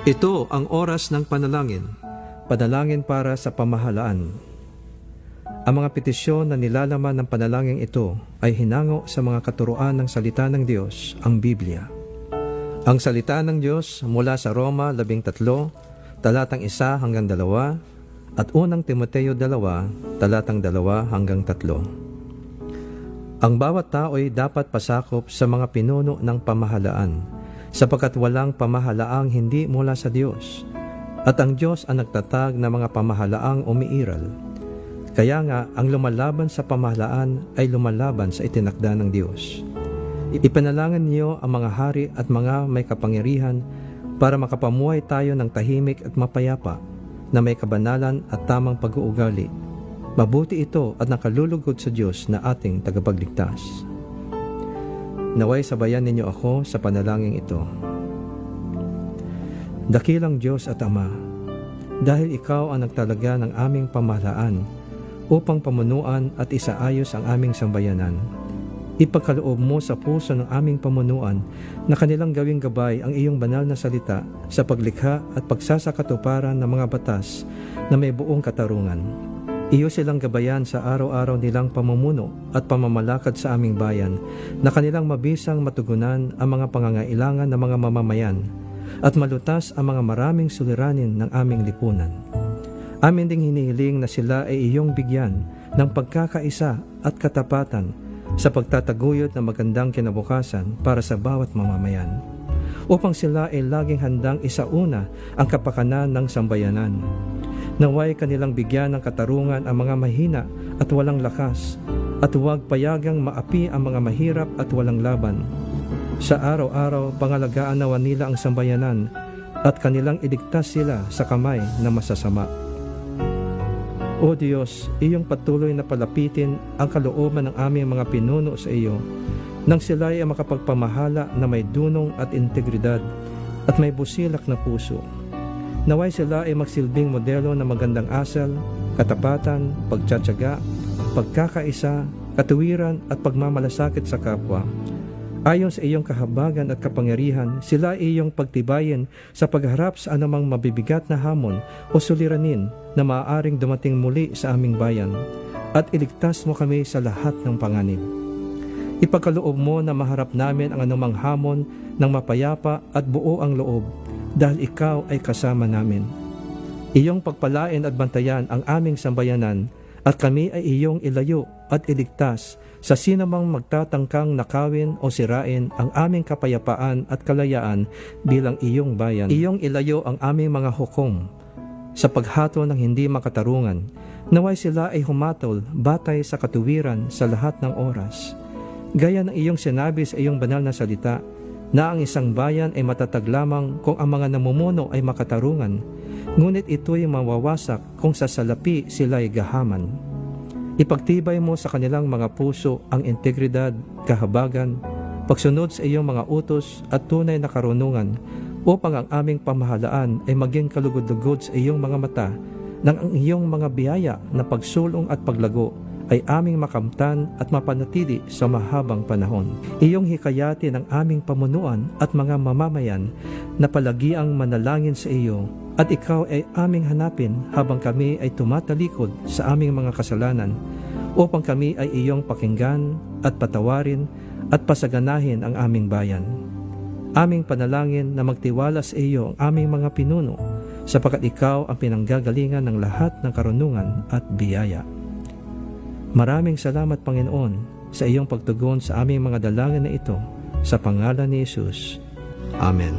Ito ang oras ng panalangin, panalangin para sa pamahalaan. Ang mga petisyon na nilalaman ng panalangin ito ay hinango sa mga katuruan ng salita ng Diyos, ang Biblia. Ang salita ng Diyos mula sa Roma 13, talatang 1 hanggang 2, at unang Timoteo 2, talatang 2 hanggang 3. Ang bawat tao ay dapat pasakop sa mga pinuno ng pamahalaan, sapagkat walang pamahalaang hindi mula sa Diyos, at ang Diyos ang nagtatag ng mga pamahalaang umiiral. Kaya nga, ang lumalaban sa pamahalaan ay lumalaban sa itinakda ng Diyos. Ipanalangin niyo ang mga hari at mga may kapangyarihan para makapamuhay tayo ng tahimik at mapayapa na may kabanalan at tamang pag-uugali. Mabuti ito at nakalulugod sa Diyos na ating tagapagligtas. Naway sabayan ninyo ako sa panalangin ito. Dakilang Diyos at Ama, dahil Ikaw ang nagtalaga ng aming pamahalaan upang pamunuan at isaayos ang aming sambayanan, ipagkaloob mo sa puso ng aming pamunuan na kanilang gawing gabay ang iyong banal na salita sa paglikha at pagsasakatuparan ng mga batas na may buong katarungan. Iyo silang gabayan sa araw-araw nilang pamumuno at pamamalakad sa aming bayan na kanilang mabisang matugunan ang mga pangangailangan ng mga mamamayan at malutas ang mga maraming suliranin ng aming lipunan. Amin ding hinihiling na sila ay iyong bigyan ng pagkakaisa at katapatan sa pagtataguyod ng magandang kinabukasan para sa bawat mamamayan, upang sila ay laging handang isauna ang kapakanan ng sambayanan. Naway kanilang bigyan ng katarungan ang mga mahina at walang lakas, at huwag payagang maapi ang mga mahirap at walang laban. Sa araw-araw, pangalagaan nawa nila ang sambayanan at kanilang iligtas sila sa kamay na masasama. O Diyos, iyong patuloy na palapitin ang kalooban ng aming mga pinuno sa iyo, nang sila ay makapagpamahala na may dunong at integridad at may busilak na puso. Naway sila ay magsilbing modelo ng magandang asal, katapatan, pagtsatsaga, pagkakaisa, katuwiran at pagmamalasakit sa kapwa. Ayon sa iyong kahabagan at kapangyarihan, sila ay iyong pagtibayin sa pagharap sa anumang mabibigat na hamon o suliranin na maaaring dumating muli sa aming bayan, at iligtas mo kami sa lahat ng panganib. Ipagkaloob mo na maharap namin ang anumang hamon ng mapayapa at buo ang loob, dahil ikaw ay kasama namin. Iyong pagpalain at bantayan ang aming sambayanan, at kami ay iyong ilayo at iligtas sa sinamang magtatangkang nakawin o sirain ang aming kapayapaan at kalayaan bilang iyong bayan. Iyong ilayo ang aming mga hukom sa paghato ng hindi makatarungan, naway sila ay humatol batay sa katuwiran sa lahat ng oras. Gaya ng iyong sinabi sa iyong banal na salita, na ang isang bayan ay matatag lamang kung ang mga namumuno ay makatarungan, ngunit ito'y mawawasak kung sa salapi sila ay gahaman. Ipagtibay mo sa kanilang mga puso ang integridad, kahabagan, pagsunod sa iyong mga utos at tunay na karunungan, upang ang aming pamahalaan ay maging kalugod-lugod sa iyong mga mata, nang ang iyong mga biyaya na pagsulong at paglago ay aming makamtan at mapanatili sa mahabang panahon. Iyong hikayatin ang aming pamunuan at mga mamamayan na palagiang manalangin sa iyo, at ikaw ay aming hanapin habang kami ay tumatalikod sa aming mga kasalanan, upang kami ay iyong pakinggan at patawarin at pasaganahin ang aming bayan. Aming panalangin na magtiwala sa iyo ang aming mga pinuno, sapagkat ikaw ang pinanggagalingan ng lahat ng karunungan at biyaya. Maraming salamat, Panginoon, sa iyong pagtugon sa aming mga dalangin na ito, sa pangalan ni Jesus. Amen.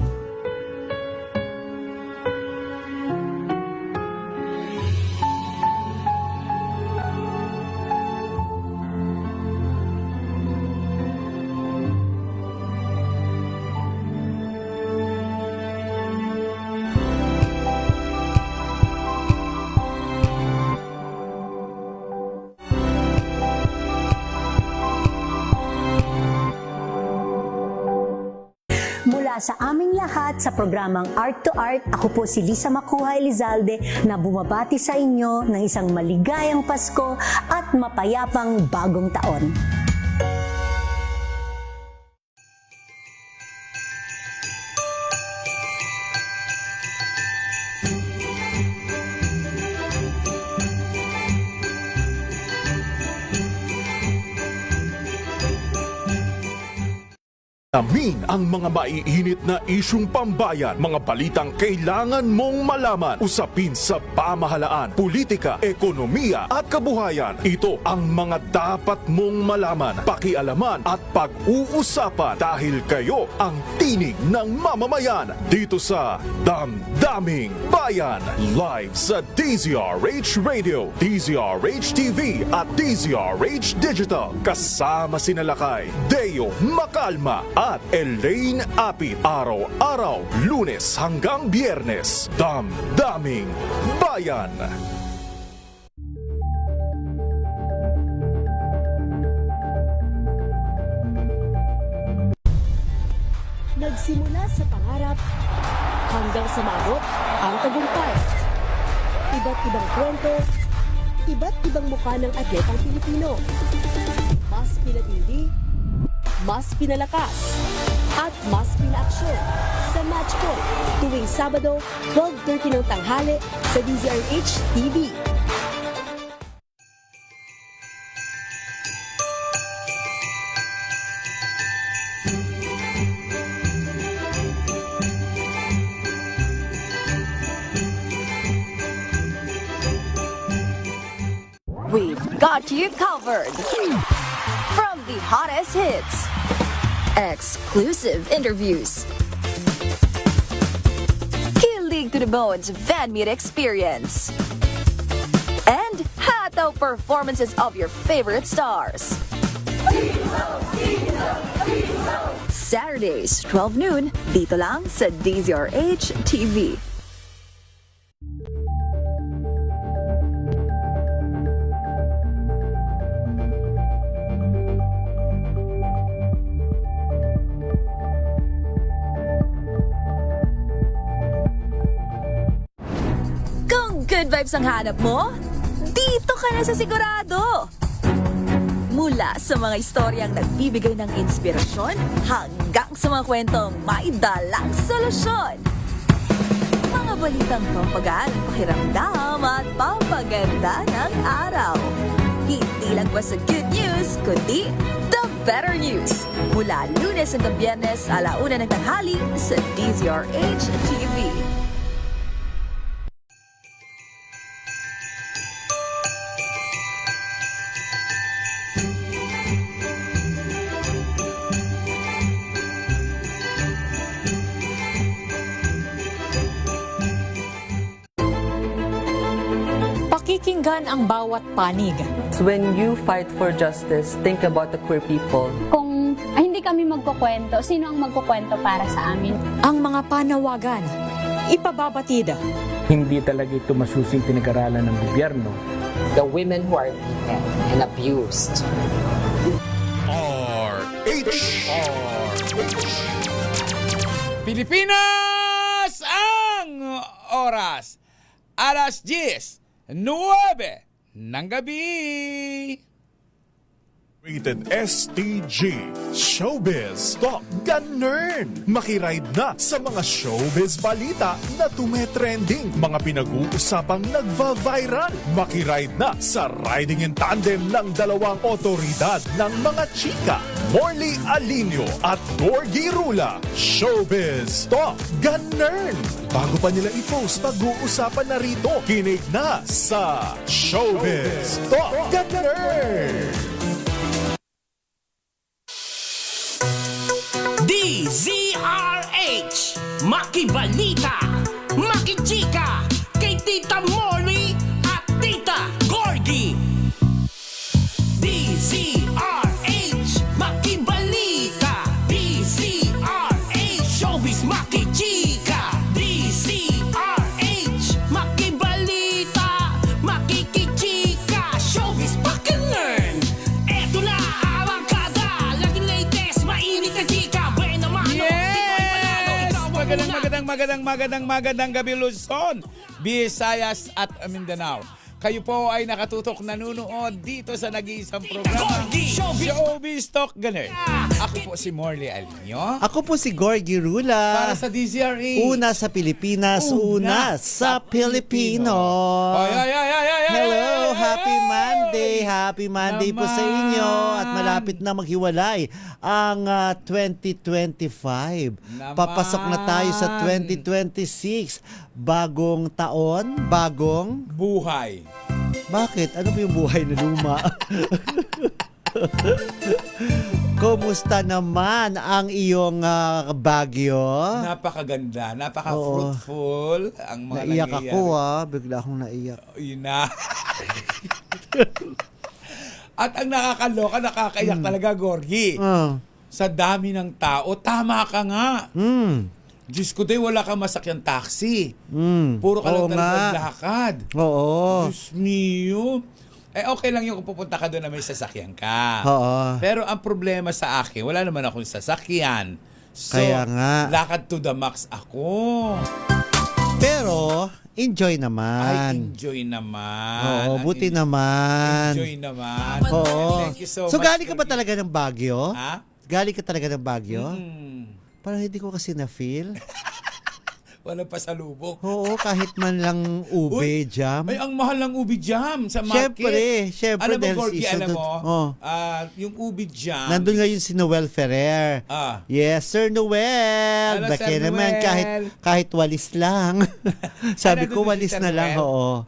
Mula sa aming lahat sa programang Art to Art, ako po si Lisa Makuha Elizalde na bumabati sa inyo ng isang maligayang Pasko at mapayapang bagong taon. Alamin ang mga maiinit na isyung pambayan, mga balitang kailangan mong malaman, usapin sa pamahalaan, politika, ekonomiya at kabuhayan. Ito ang mga dapat mong malaman, pakialaman at pag-uusapan dahil kayo ang tinig ng mamamayan dito sa Damdaming Bayan. Live sa DZRH Radio, DZRH TV at DZRH Digital. Kasama sina Lakay, Deo Makalma at Elaine Apit. Araw-araw, Lunes hanggang Biyernes. Damdaming Bayan. Nagsimula sa pangarap hanggang sa maabot ang tagumpay. Iba't ibang kwento, iba't ibang mukha ng atletang Pilipino. Mas pinatindi, mas pinalakas, at mas pinaaksyon sa Match Point tuwing Sabado, 12:30 ng tanghali sa DZRH TV. We've got you covered. From the hottest hits, exclusive interviews, kilig to the bones fan meet experience, and hataw performances of your favorite stars. Saturdays, 12 noon, dito lang sa DZRH TV. Good vibes ang hanap mo? Dito ka na sa sigurado! Mula sa mga istoryang nagbibigay ng inspirasyon hanggang sa mga kwentong may dalang solusyon. Mga balitang pampagaan ng pakiramdam at pampaganda ng araw. Hindi lang ba sa good news, kundi the better news. Mula Lunes hanggang Biyernes, 1:00 ng tanghali sa DZRH TV. Pakikinggan ang bawat panig. When you fight for justice, think about the queer people. Kung hindi kami magkukwento, sino ang magkukwento para sa amin? Ang mga panawagan, ipababatid. Hindi talaga ito masusing pinag-aralan ng gobyerno. The women who are beaten and abused. Pilipinas ang oras. Alas 10:09 ng gabi. Rated STG Showbiz Talk Ganern. Makiride na sa mga showbiz balita na tumetrending, mga pinag-uusapang nagva-viral. Makiride na sa riding in tandem ng dalawang otoridad ng mga chika, Morley Alinio at Gorgie Rula. Showbiz Talk Ganern. Bago pa nila i-post, pag-uusapan na rito. Kinig na sa Showbiz Talk Ganern. DZRH Makibalita, Makichika, kay Tita Molly at Tita Gorgie. DZRH Makibalita, DZRH Showbiz Makichika, DZRH Makibalita, Makikichika, Showbiz Pakilern. Eto na ang barkada, laging latest, mainit na chika. Magandang gabi Luzon, Visayas at Mindanao. Kayo po ay nakatutok nanonood dito sa nag-iisang programa Showbiz Talk Ganern. Ako po si Morley Alinio. Ako po si Gorgie Rula. Para sa DZRH. Una sa Pilipinas, una sa Pilipino. Ay. Hello. happy Monday. Happy Monday po sa inyo. At malapit na maghiwalay ang 2025. Papasok na tayo sa 2026. Bagong taon, bagong... Buhay. Bakit? Ano po yung buhay na luma? Kumusta naman ang iyong Baguio? Napakaganda, napaka-fruitful ang mga Naiyak nangyayari. ako bigla akong naiyak. Yun na. At ang nakakaloka, nakakaiyak talaga, Gorgie. Sa dami ng tao, tama ka nga. Diyos ko day, wala kang masakyang taxi. Puro ka lang talaga maglakad. Oo. Diyos mio. Okay lang yung kung pupunta ka doon na may sasakyan ka. Oo. Pero ang problema sa akin, wala naman akong sasakyan. So, Kaya nga. lakad to the max ako. Pero, enjoy naman. Ay, enjoy naman. Oo, buti naman. Enjoy naman. Oo. Thank you so So, much. galing ka ba talaga ng Baguio? Ha? Galing ka talaga ng Baguio? Mm. Parang hindi ko kasi na-feel. Walang pasalubong. Oo, kahit man lang ube, jam. Ay, ang mahal ng ubi jam sa market. Siyempre. Alam mo, dahil Gorgie, season alam doon. mo, Oh. yung ubi jam. Nandun ngayon si Noel Ferrer. Yes, Sir Noel. Hello, Baki Sir naman, Noel. kahit walis lang. Sabi ko, Nandun walis si Sir na lang. Noel. Oo.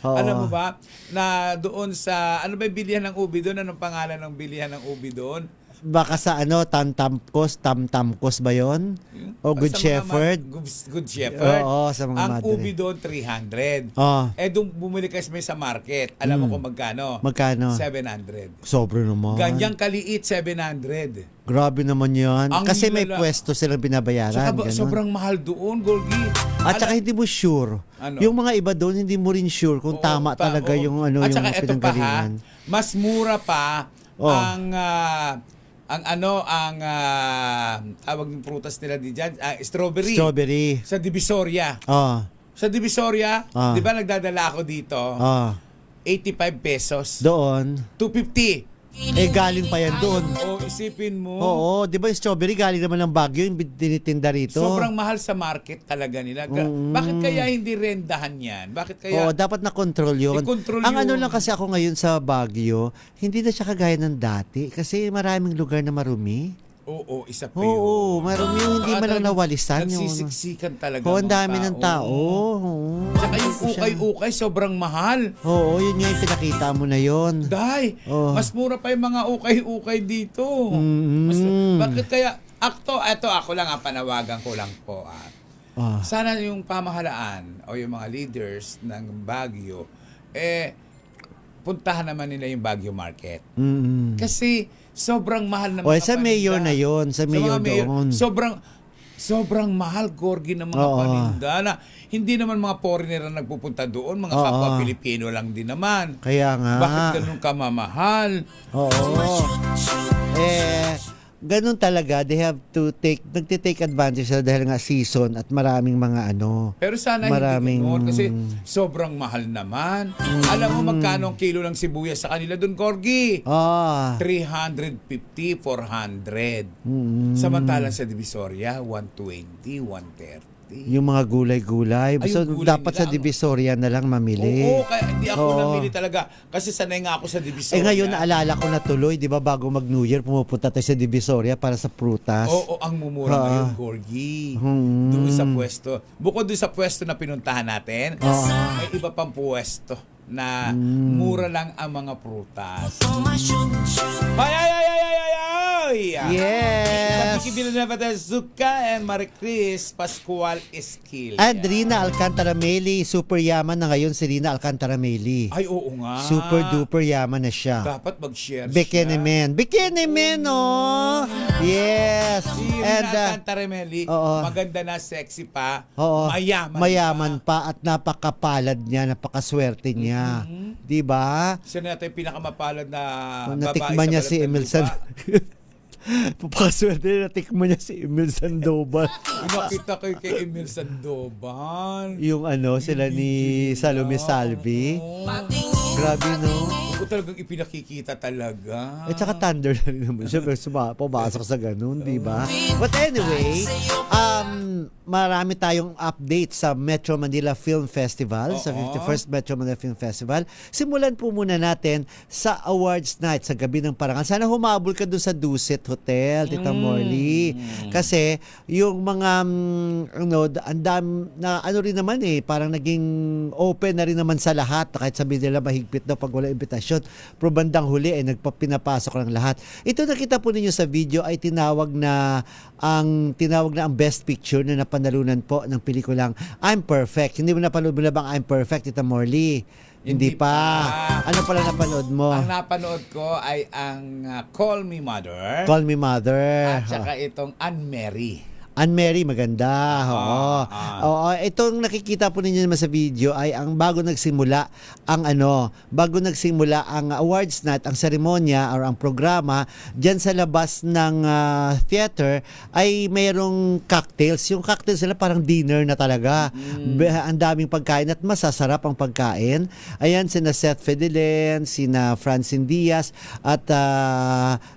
Oo. Alam mo ba, na doon sa, ano ba yung bilihan ng ubi doon? Anong pangalan ng bilihan ng ubi doon? Baka sa Tamtamkos ba yon? O Good Sa mga Shepherd? Good Shepherd. Oo, sa mga Ang madre. ubi doon, 300. Oh. Doon bumili ka sa market. Alam mo kung magkano? Magkano? 700. Sobra naman. Ganyang kaliit, 700. Grabe naman yan. Ang Kasi may lala. pwesto silang binabayaran. Saka ganun. sobrang mahal doon, Gorgie. At saka hindi mo sure. Ano? Yung mga iba doon, hindi mo rin sure kung tama talaga yung ano At yung saka ito pa ha, pinanggalingan. mas mura pa tawag ng prutas nila diyan, strawberry. Strawberry. Sa Divisoria. Sa Divisoria, di ba nagdadala ako dito? 85 pesos. Doon. 250. Galing pa yan doon. Isipin mo. Oo, di ba yung strawberry galing naman ng Baguio yung tinitinda rito? Sobrang mahal sa market talaga nila. Bakit kaya hindi rendahan yan? Bakit kaya? Oo, dapat na-control yun. I-control Ang ano yun. lang kasi ako ngayon sa Baguio, hindi na siya kagaya ng dati kasi maraming lugar na marumi. Oo, isa pa yun. Oo, marumi yung hindi man lang nawalisan. Nagsisiksikan talaga. Oo, ang dami ng tao. Tsaka yung ukay-ukay, sobrang mahal. Oo, yun nga yung pinakita mo na yun. Day, mas mura pa yung mga ukay-ukay dito. Bakit kaya, eto ako lang, panawagan ko lang po. Sana yung pamahalaan o yung mga leaders ng Baguio, puntahan naman nila yung Baguio Market. Kasi sobrang mahal ng mga sa mayor na yun. Sa mayor doon. Sobrang mahal, Gorgie, ng mga paninda na hindi naman mga foreigner na nagpupunta doon, mga kapwa Pilipino lang din naman. Kaya nga. Bakit ganun kamamahal? Oo. Ganun talaga, they have to nagtitake advantage sila dahil nga season at maraming mga Pero sana hindi ganun kasi sobrang mahal naman. Alam mo magkano ang kilo ng sibuyas sa kanila doon, Gorgie? 350, 400. Samantalang sa Divisoria, 120, 130. Yung mga gulay-gulay. So, dapat sa Divisoria na lang mamili. Oo, kaya hindi ako namili talaga. Kasi sanay nga ako sa Divisoria. Ngayon, naalala ko na tuloy, di ba, bago mag-New Year, pumupunta tayo sa Divisoria para sa prutas. Oo, ang mumura ngayon, Gorgie. Doon sa pwesto. Bukod doon sa pwesto na pinuntahan natin, may iba pang pwesto na mura lang ang mga prutas. Yes! Nakikibila na ba tayo Zuka and Maricris Pascual Esquil. And Rina Alcantara-Meli, super yaman na ngayon si Rina Alcantara-Meli. Ay, oo nga. Super duper yaman na siya. Dapat mag-share Bikini Man. Bikini Man, oh! Yes! Si Rina Alcantara-Meli, maganda na, sexy pa, mayaman pa at napakapalad niya, napakaswerte niya. Di ba? Siya natin yung pinakamapalad na natikman niya si Emil Papakaswerte, natikman niya si Emil Sandoval. Nakita ko kay Emil Sandoval. Yung sila ni Salome Salvi. Grabe, no? Kung talagang ipinakikita talaga. At saka thunder na rin naman siya. Pero pumasok sa ganun, di ba? But anyway, marami tayong update sa Metro Manila Film Festival, sa 51st Metro Manila Film Festival. Simulan po muna natin sa awards night, sa gabi ng parangal. Sana humabol ka dun sa Dusit Hotel, Tita Morley. Kasi yung mga, ano rin naman parang naging open na rin naman sa lahat. Kahit sabihin nila mahigpit daw pag wala imbitasyon. Pero bandang huli nagpapinapasok ng lahat. Ito nakita po ninyo sa video ay tinawag na ang Best Picture na napanalunan po ng pelikulang I'm Perfect. Hindi mo napanood mo na bang I'm Perfect, Tita Morley? Hindi pa. Ano pala napanood mo? Ang napanood ko ay ang Call Me Mother. Call Me Mother. At saka itong Anne-Marie. Anne-Marie, maganda. Oo. Itong nakikita po ninyo naman sa video ay ang bago nagsimula ang awards night, ang seremonya or ang programa diyan sa labas ng theater ay mayroong cocktails. Yung cocktails nila parang dinner na talaga. Ang daming pagkain at masasarap ang pagkain. Ayan, sina Seth Fedelen, sina Francine Diaz at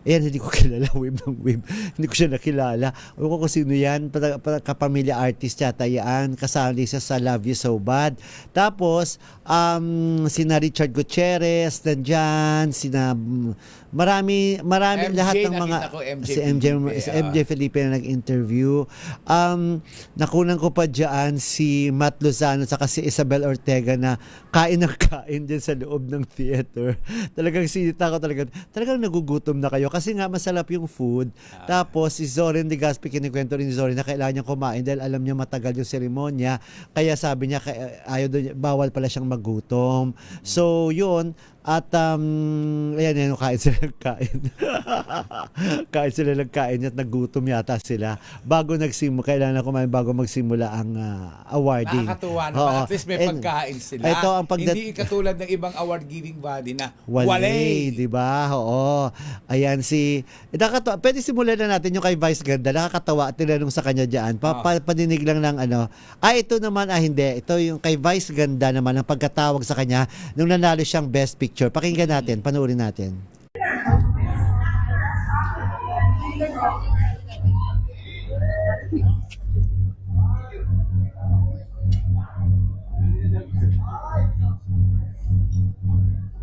ayan, hindi ko kilala, Wave. Hindi ko siya nakilala. Ewan ko kung sino yan. Kapamilya artist yata yan. Kasali siya sa Love You So Bad. Tapos, sina Richard Gutierrez, nandyan, sina marami MJ, lahat ng mga MJ si MJ Felipe na nag-interview. Nakunan ko pa diyan si Matt Lozano saka si Isabel Ortega na kain din sa loob ng theater. Talagang sinita ko talagang nagugutom na kayo kasi nga masarap yung food. Tapos si Zorin Legaspi, kinikwento rin ni Zorin na kailangan niyang kumain dahil alam niya matagal yung seremonya. Kaya sabi niya bawal pala siyang magutom. So yun. At ayan, kain sila nagkain at nagutom yata sila kailangan kumain bago magsimula ang awarding. Nakakatuwa naman. At least may pagkain sila. Hindi katulad ng ibang award-giving body na walay. Diba? Oo. Ayan pwede simulan na natin yung kay Vice Ganda. Nakakatawa at tinanong sa kanya dyan. Paninig lang ng ito naman, hindi. Ito yung kay Vice Ganda naman ang pagkatawag sa kanya nung nanalo siyang Best Picture. Pakinggan natin, panoorin natin.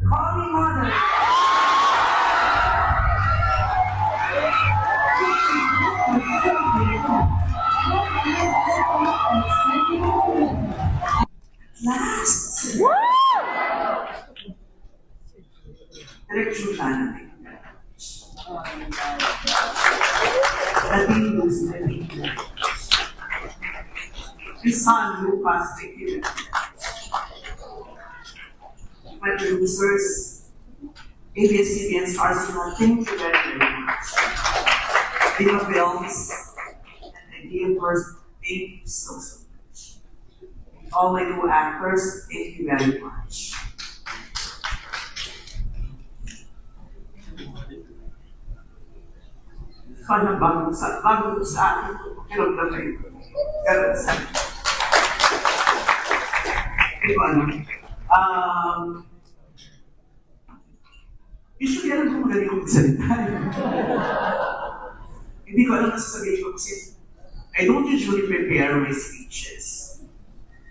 Call me mother. Last. Election plan. His son, Lucas, my producers, ABS-CBN stars, thank you very much. Diva Films and Idea First, thank you so much. All my new actors, thank you very much. Sana bago sa akin, kinagdamay ko. Pero sa usually alam ko magaling kong magsalita. Hindi ko alam na sasabihin ko kasi I don't usually prepare my speeches.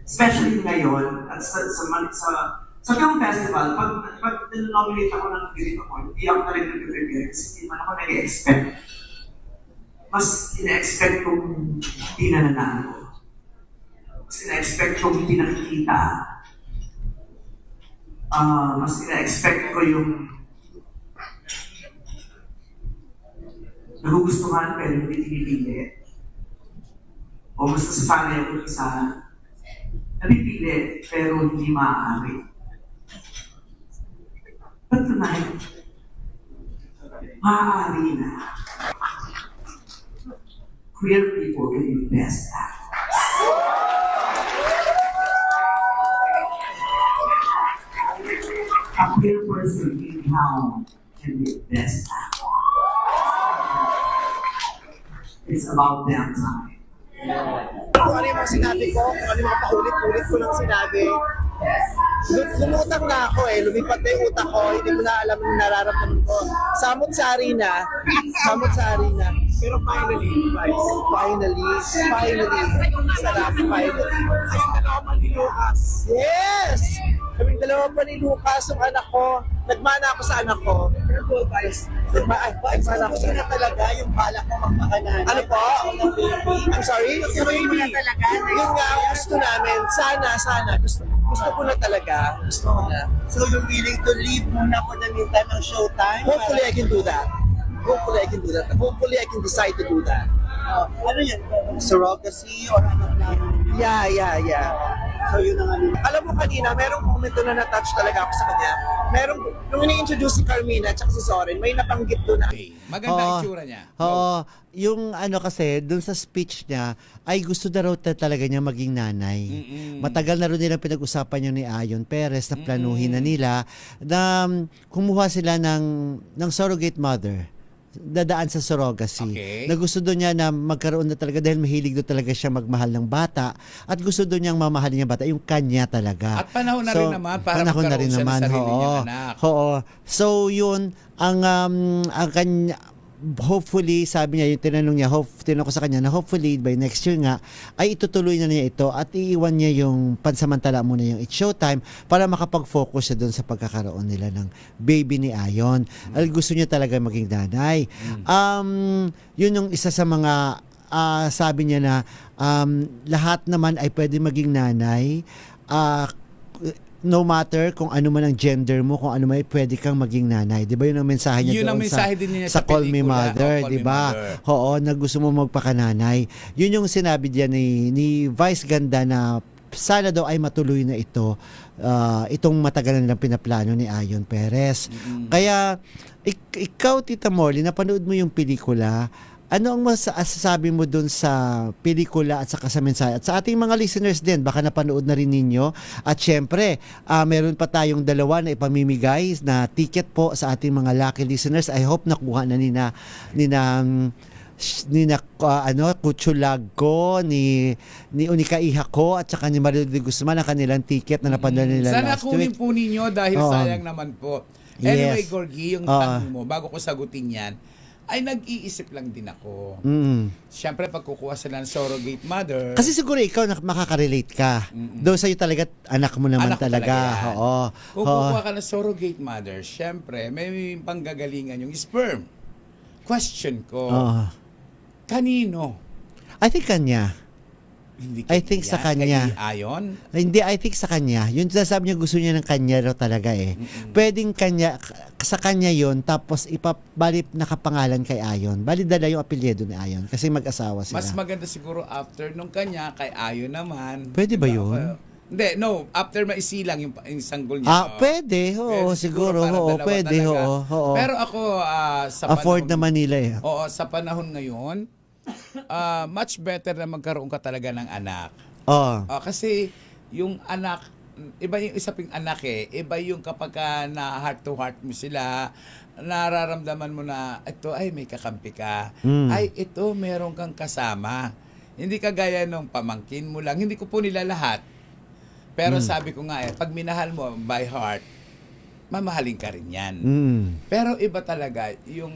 Especially ngayon at sa film festival, pag nominate ako ng ganito ko, hindi ako talaga nag-prepare kasi hindi man ako nag-expect. Mas ina-expect kong hindi nananalo. Mas ina-expect kong hindi nakikita. Mas ina-expect ko yung nagugustuhan pero hindi pinipili. O mas nasasanay ako isa napipili pero hindi maaari. But tonight, maaari na. Queer people can be best actors. A queer person in town can be best actor. It's about them time. Kung ano yung mga sinabi ko, kung ano yung mga paulit-ulit ko lang sinabi, lumutang na ako eh. Lumipat na yung utak ko. Hindi ko na alam yung nararamdaman ko. Samot-sari na. Pero finally, guys. Finally. Sarap, finally. Kaming dalawa pa ni Lucas. Yes! Kaming dalawa pa ni Lucas, yung anak ko. Nagmana ako sa anak ko. Guys, nagmana ako sa anak talaga. Yung balak ko magpakanan. Ano po? I'm sorry? Yung baby. Yun nga ang gusto namin. Sana. Gusto ko na talaga. Gusto ko na. So you're willing to leave muna for the meantime ng showtime? Hopefully I can do that. Hopefully I can decide to do that. Ano yan? Surrogacy or ano lang? Yeah. So yun ang ano. Alam mo kanina, merong momento na na-touch talaga ako sa kanya. Nung ini-introduce si Carmina at si Soren, may napanggit doon na. Maganda ang itsura niya. Oo. Yung ano kasi, dun sa speech niya, ay gusto na raw talaga niya maging nanay. Matagal na rin nilang pinag-usapan yun ni Ayon Perez na planuhin na nila na kumuha sila ng surrogate mother. Dadaan sa surrogacy. Okay. Na gusto doon niya na magkaroon na talaga dahil mahilig doon talaga siya magmahal ng bata at gusto doon niyang mamahalin niya bata, yung kanya talaga. At panahon na rin naman para magkaroon siya ng sarili niyang anak. Oo. So yun, ang kanya, hopefully, sabi niya, yung tinanong ko sa kanya na hopefully by next year nga, ay itutuloy na niya ito at iiwan niya yung pansamantala muna yung It's Showtime para makapag-focus siya doon sa pagkakaroon nila ng baby ni Ayon. Gusto niya talaga maging nanay. Yun yung isa sa mga sabi niya na lahat naman ay pwede maging nanay. No matter kung ano man ang gender mo, kung ano man, pwede kang maging nanay. Di ba yun ang mensahe niya yun ang doon mensahe din niya sa Call Me Mother, Call di Me ba? Mother. Oo, na gusto mo magpakananay. Yun yung sinabi diyan ni Vice Ganda na sana daw ay matuloy na ito, itong matagal na pinaplano ni Ayon Perez. Kaya, ikaw, Tita Morley, napanood mo yung pelikula. Ano ang masasabi mo dun sa pelikula at sa mensahe? At sa ating mga listeners din, baka napanood na rin ninyo. At syempre, meron pa tayong dalawa na ipamimigay na ticket po sa ating mga lucky listeners. I hope nakuha na ni Kuchulag ko, ni Unika Iha ko, at saka ni Mario de Guzman ang kanilang ticket na napadala nila Sana last kunin week. po ninyo dahil sayang naman po. Anyway, Yes. Gorgie, yung tanong mo, bago ko sagutin yan, ay nag-iisip lang din ako. Siyempre, pag kukuha sila ng surrogate mother, Kasi siguro ikaw makaka-relate ka. Doon sa'yo talaga, anak mo naman anak ko talaga. yan. Oo. Kung kukuha ka ng surrogate mother, siyempre, may panggagalingan yung sperm. Question ko, kanino? I think kanya. Hindi I think sa kanya. Kay Ayon? Hindi, I think sa kanya. Yun sabi niya, gusto niya ng kanya raw talaga eh. Pwedeng kanya, sa kanya yun, tapos bali nakapangalan kay Ayon. Bali dala yung apelyido ni Ayon kasi mag-asawa sila. Mas maganda siguro after nung kanya, kay Ayon naman. Pwede ba yun? Hindi, no. After maisilang yung sanggol niya. Pwede. Oo, siguro. Oo, pwede. Oo. Pero ako, sa afford panahon, naman nila eh. Oo, sa panahon ngayon, much better na magkaroon ka talaga ng anak. Kasi yung anak, iba yung isaping anak eh. Iba yung kapag na heart to heart mo sila, nararamdaman mo na ito ay may kakampi ka. Ay ito meron kang kasama. Hindi kagaya nung pamangkin mo lang. Hindi ko po nila lahat. Pero sabi ko nga pag minahal mo by heart, mamahalin ka rin yan. Pero iba talaga yung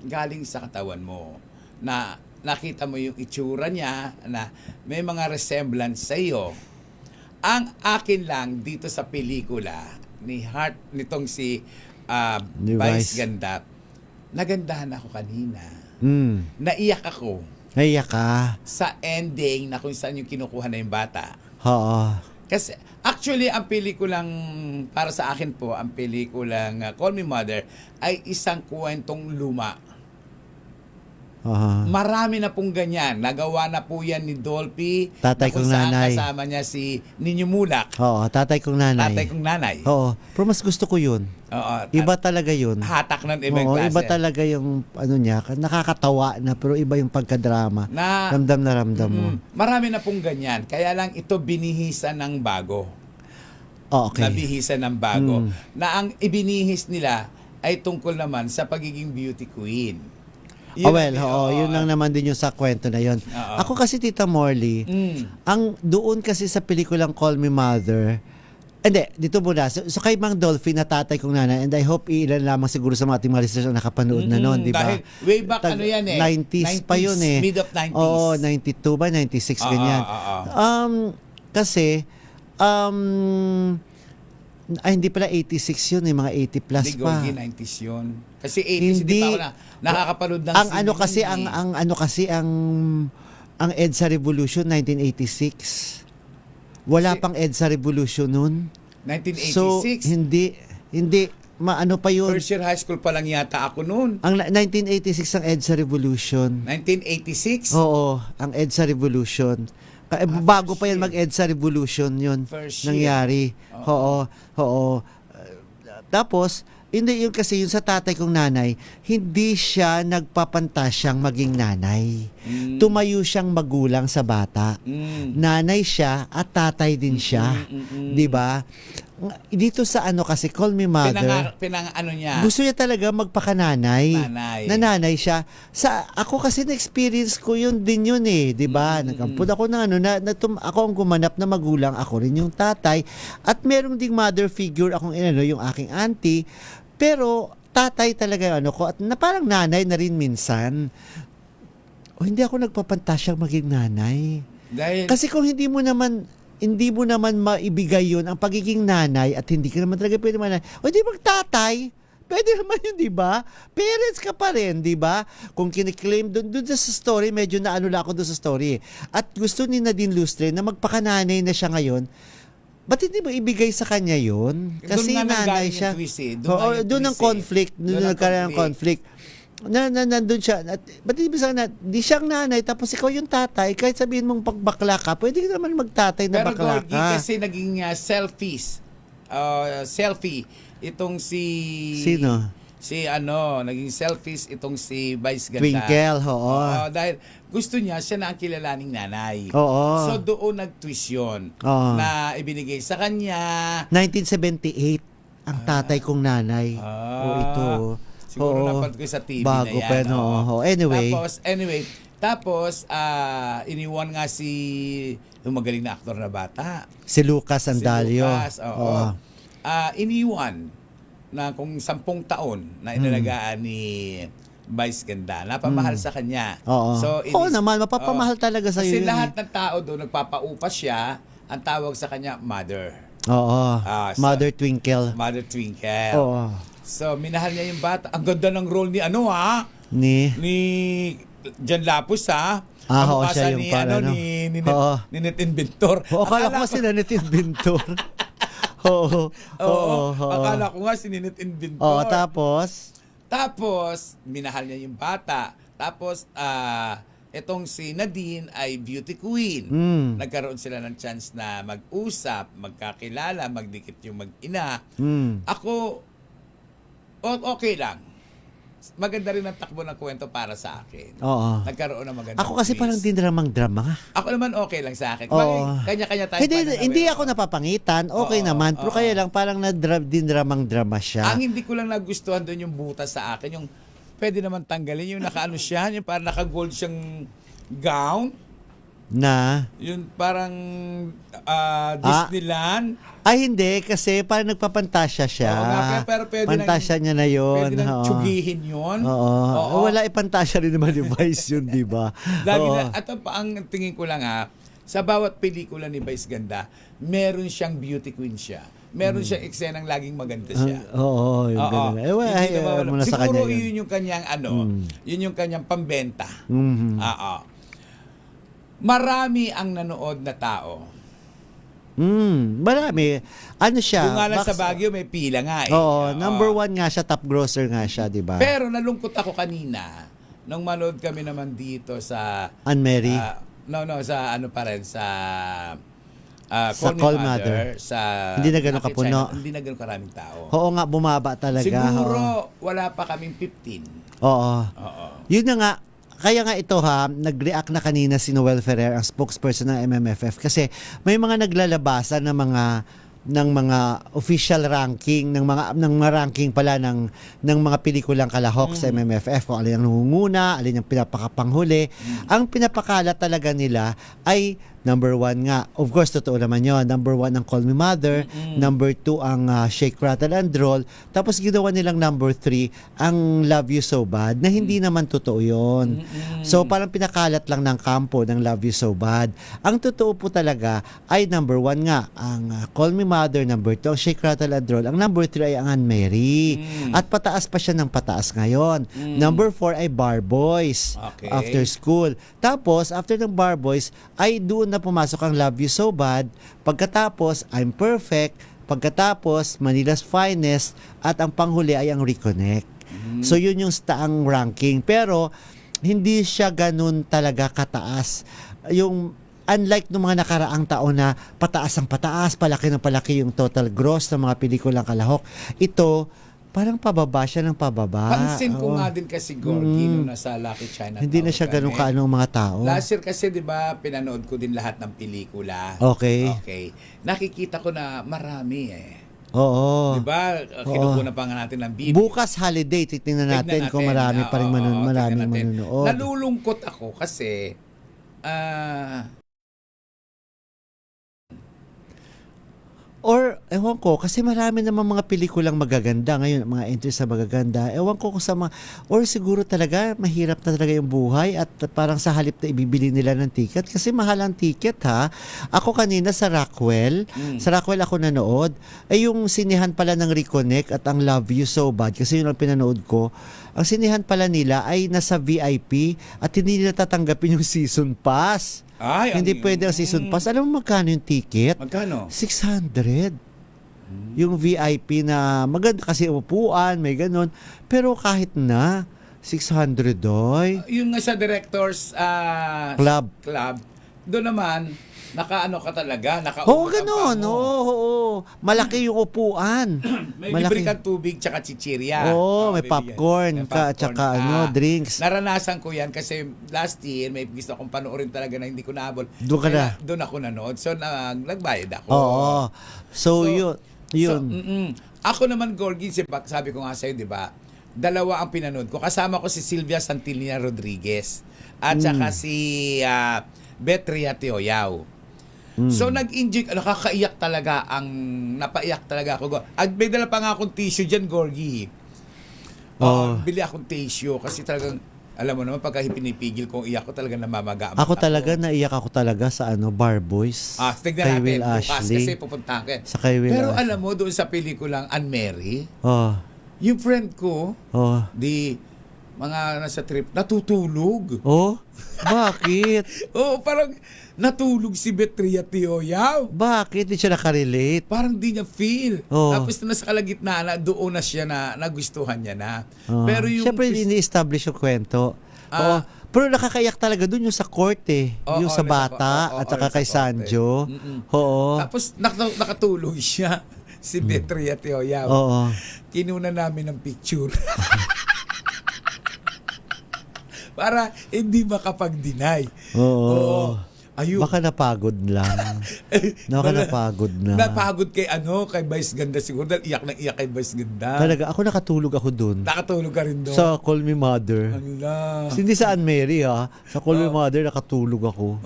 galing sa katawan mo na nakita mo yung itsura niya na may mga resemblance sa iyo. Ang akin lang dito sa pelikula ni Heart nitong si Vice Ganda, nagandahan ako kanina. Naiyak ako. Naiyak ka? Sa ending na kung saan yung kinukuha na yung bata. Oo. Kasi actually ang pelikulang para sa akin po, ang pelikulang Call Me Mother ay isang kwentong luma. Marami na pong ganyan. Nagawa na po yan ni Dolphy. Tatay kong nanay. Kasama niya si Ninyo Mulak. Oo, tatay kong nanay. Tatay kong nanay. Oo. Pero mas gusto ko yun. Oo. Iba talaga yun. Hatak ng ibang klase. Iba talaga yung ano niya, nakakatawa na pero iba yung pagkadrama. Ramdam na ramdam mo. Marami na pong ganyan. Kaya lang ito binihisan ng bago. Okay. Nabihisan ng bago. Na ang ibinihis nila ay tungkol naman sa pagiging beauty queen. Yun lang naman din yung sa kwento na yun. Ako kasi, Tita Morley, ang doon kasi sa pelikulang Call Me Mother, Hindi, dito muna. So kay Mang Dolphy na tatay kong nanay, and I hope ilan lamang siguro sa mga ating mga listeners na nakapanood na noon, di ba? Dahil way back ano yan eh. 90s pa yun eh. Mid of 90s. Oo, 92 ba? 96, ganyan. Kasi, hindi pala 86 yun eh, mga 80 plus Hindi, pa. Gogi, 90s yun. Kasi 80s, hindi pa ako nakakapanood ng ang sine ano kasi, yun ang EDSA Revolution, 1986. Wala pang EDSA Revolution nun. 1986? So, hindi, maano pa yun. First year high school pa lang yata ako noon. Ang 1986 ang EDSA Revolution. 1986? Oo, ang EDSA Revolution. Bago pa yan mag-EDSA Revolution yun nangyari. Oo. Tapos, hindi yun kasi yun sa tatay kong nanay, hindi siya nagpapantasyang maging nanay. Tumayo siyang magulang sa bata. Nanay siya at tatay din siya. 'Di ba? Dito sa ano kasi, Call Me Mother, ano niya? gusto niya talaga magpakananay. Nanay siya. Ako kasi na-experience ko yun din yun eh. 'Di ba? Nagkampun ako ng ako ang gumanap na magulang, ako rin yung tatay. At merong ding mother figure akong yung aking auntie. Pero tatay talaga ko at na parang nanay na rin minsan. Hindi ako nagpapantasyang maging nanay. Kasi kung hindi mo naman maibigay yun ang pagiging nanay at hindi ka naman talaga pwede manay, hindi magtatay. Pwede naman yun, di ba? Parents ka pa rin, di ba? Kung kiniklaim doon sa story, medyo naano lang ako doon sa story. At gusto ni Nadine Lustre na magpakananay na siya ngayon. Ba't hindi mo ibigay sa kanya yun? Kasi nanay siya. Doon ang conflict. Doon nagkaroon ng conflict. Nandun siya. Ba't hindi mo sa kanya? Di siyang nanay, tapos ikaw yung tatay. Kahit sabihin mong pagbakla ka, pwede ka naman magtatay na bakla ka. Pero kasi naging selfie. Itong si... Sino? Naging selfies itong si Vice Ganda. Twinkle, oo. Dahil gusto niya, siya na ang kilalaning nanay. Oo. So doon nag-twist yun. Na ibinigay sa kanya. 1978, ang tatay kong nanay. Ito. Siguro napanood ko sa TV bago na yan. Bago pa, Tapos, iniwan nga yung magaling na aktor na bata. Si Lucas Andalio. Si Lucas, oo. Iniwan na kung 10 taon na inalagaan ni Vice Ganda. Napamahal sa kanya. So, naman, mapapamahal talaga sa iyo. Kasi lahat ng tao doon, nagpapaupas siya, ang tawag sa kanya, mother. Mother Twinkle. Mother Twinkle. So, minahal niya yung bata. Ang ganda ng role ni Ni Jan Lapus, siya yung ni Net Inventor. Akala ko si Net Inventor. Akala ko nga si Net Inventor. Tapos, minahal niya yung bata. Tapos, itong si Nadine ay beauty queen. Nagkaroon sila ng chance na mag-usap, magkakilala, magdikit yung mag-ina. Ako, okay lang. Maganda rin ang takbo ng kwento para sa akin. Nagkaroon ng maganda. Ako kasi parang dinramang-drama. Ako naman okay lang sa akin. Kanya-kanya tayo. Hindi ako napapangitan. Okay naman. Pero kaya lang parang dinramang-drama siya. Ang hindi ko lang nagustuhan doon yung butas sa akin. Yung pwede naman tanggalin. Yung nakaano siya. Yung parang naka-gold siyang gown. Yung parang Disneyland. Hindi. Kasi parang nagpapantasya siya. Pero pwede pantasya niya na yun. Pwede nang tsugihin yun. Wala ipantasya rin naman yung Vice yun, di ba? At ang tingin ko lang sa bawat pelikula ni Vice Ganda, meron siyang beauty queen siya. Meron siyang eksenang laging maganda siya. Yung ganun. Siguro yun yung kanyang yun yung kanyang pambenta. Marami ang nanood na tao. Marami. Ano siya? Kung nga lang sa Baguio, may pila nga eh. Number 1 nga siya, top grosser nga siya, di ba? Pero nalungkot ako kanina nung manood kami naman dito sa Anne-Mary. Sa pa rin sa Call Me Mother. Hindi na ganun kapuno. Hindi na ganun karaming tao. Oo nga, bumaba talaga. Siguro wala pa kaming 15. Yun na nga. Kaya nga ito nag-react na kanina si Noel Ferrer, ang spokesperson ng MMFF, kasi may mga naglalabasan ng mga official ranking, ng mga ranking pala ng mga pelikulang kalahok sa MMFF, kung alin ang nangunguna, alin ang pinapakapanghuli. Ang pinapakala talaga nila ay Number 1 nga. Of course, totoo naman yun. Number 1 ang Call Me Mother. Number 2 ang Shake, Rattle and Roll. Tapos ginawa nilang number 3 ang Love You So Bad na hindi naman totoo yun. So parang pinakalat lang ng kampo ng Love You So Bad. Ang totoo po talaga ay number 1 nga ang Call Me Mother. Number 2 ang Shake, Rattle and Roll. Ang number 3 ay ang Anne Mary. At pataas pa siya ng pataas ngayon. Number 4 ay Bar Boys. Okay. After School. Tapos, after ng Bar Boys, ay doon na pumasok ang Love You So Bad. Pagkatapos, I'm Perfect. Pagkatapos, Manila's Finest. At ang panghuli ay ang Reconnect. So, yun yung ang ranking. Pero, hindi siya ganun talaga kataas. Yung unlike ng mga nakaraang taon na pataas ang pataas, palaki ng palaki yung total gross ng mga pelikulang kalahok. Ito, parang pababa siya ng pababa. Pansin ko nga din kasi, Gorgie, nung nasa Lucky China. Hindi na siya ganun kaano ang mga tao. Last year kasi, di ba, pinanood ko din lahat ng pelikula. Okay. Nakikita ko na marami Oo. Di ba? Kinukunan pa nga natin ng bibi. Bukas holiday, titingnan natin kung marami pa rin maraming manunood. Nalulungkot ako kasi or, ewan ko, kasi marami naman mga pelikulang magaganda ngayon, mga entries na magaganda. Ewan ko kung sa mga, or siguro talaga, mahirap na talaga yung buhay at parang sa halip na ibibili nila ng ticket. Kasi mahal ang ticket, ha? Ako kanina sa Rockwell, ako nanood, ay yung sinihan pala ng Reconnect at ang Love You So Bad, kasi yun ang pinanood ko. Ang sinihan pala nila ay nasa VIP at hindi nila tatanggapin yung season pass. Hindi pwede ang season pass. Alam mo magkano yung ticket? Magkano? 600. Yung VIP na maganda kasi upuan, may ganun. Pero kahit na, 600 doy. Yung sa directors Club. Doon naman, nakaano ka talaga, ganun. Oo. Malaki yung upuan. May libre kang tubig tsaka chichirya. May popcorn, tsaka drinks. Naranasan ko yan kasi last year may gusto akong panoorin talaga na hindi ko nahabol. Doon ka na? Doon ako nanood. So, nagbayad ako. Oo. So yun. Ako naman, Gorgie, sabi ko nga sa'yo, di ba? Dalawa ang pinanood ko. Kasama ko si Sylvia Santillana Rodriguez at saka si Betria Teoyao. So nag-enjoy, napaiyak talaga ako. At may dala pa nga akong tissue dyan, Gorgie. Bili akong tissue kasi talagang, alam mo naman, pagka pinipigil kong iyak ko, talaga namamaga. Ako talaga, naiyak ako talaga sa Bar Boys. Tignan natin Will bukas Ashley. kasi pupunta ka. Sa kay Will Pero Ashley. alam mo, doon sa pelikulang Anne Mary, yung friend ko, mga nasa trip, natutulog. Bakit? Parang natulog si Betria Teoyao. Bakit? Di siya nakarelate? Parang di niya feel. Tapos nasa kalagitnaan, doon na siya nagustuhan niya na. Pero yung siyempre, ini-establish yung kwento. Pero nakakaiyak talaga doon yung sa court yung sa bata at saka kay Sanjo. Tapos nakatulog siya si Betria Teoyao. Kinuna namin ng picture. Para hindi makapag-deny. Baka napagod lang. Napagod na. Napagod kay Vice Ganda siguro. Dahil iyak na iyak kay Vice Ganda. Talaga, ako nakatulog ako doon. Nakatulog ka rin doon? Sa Call Me Mother. Hindi sa Anne Mary, Sa Call Me Mother, nakatulog ako.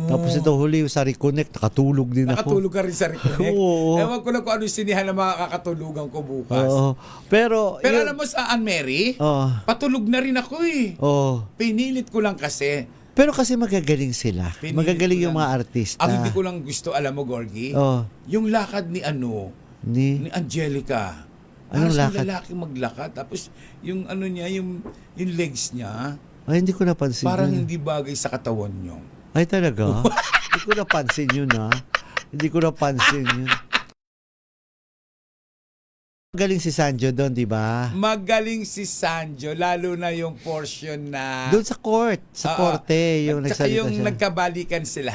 Tapos ito huli, sa Reconnect, nakatulog din ako. Nakatulog ka rin sa Reconnect? Ewan ko lang kung ano yung sinihan na makakatulugan ko bukas. Pero alam mo sa Anne Mary, patulog na rin ako Pinilit ko lang kasi. Pero kasi magagaling sila. Magagaling yung mga artista. Ang hindi ko lang gusto, alam mo, Gorgie, yung lakad ni Angelica. Anong lakad? Lalaki maglakad. Tapos yung niya, yung legs niya. Ay, hindi ko napansin parang yun. hindi bagay sa katawan niyo. Ay, talaga? Hindi ko napansin yun, Hindi ko napansin yun. Magaling si Sanjo doon, di ba? Magaling si Sanjo, lalo na yung portion na... Doon sa court, sa korte, yung nagsalita siya. Yung nagkabalikan sila.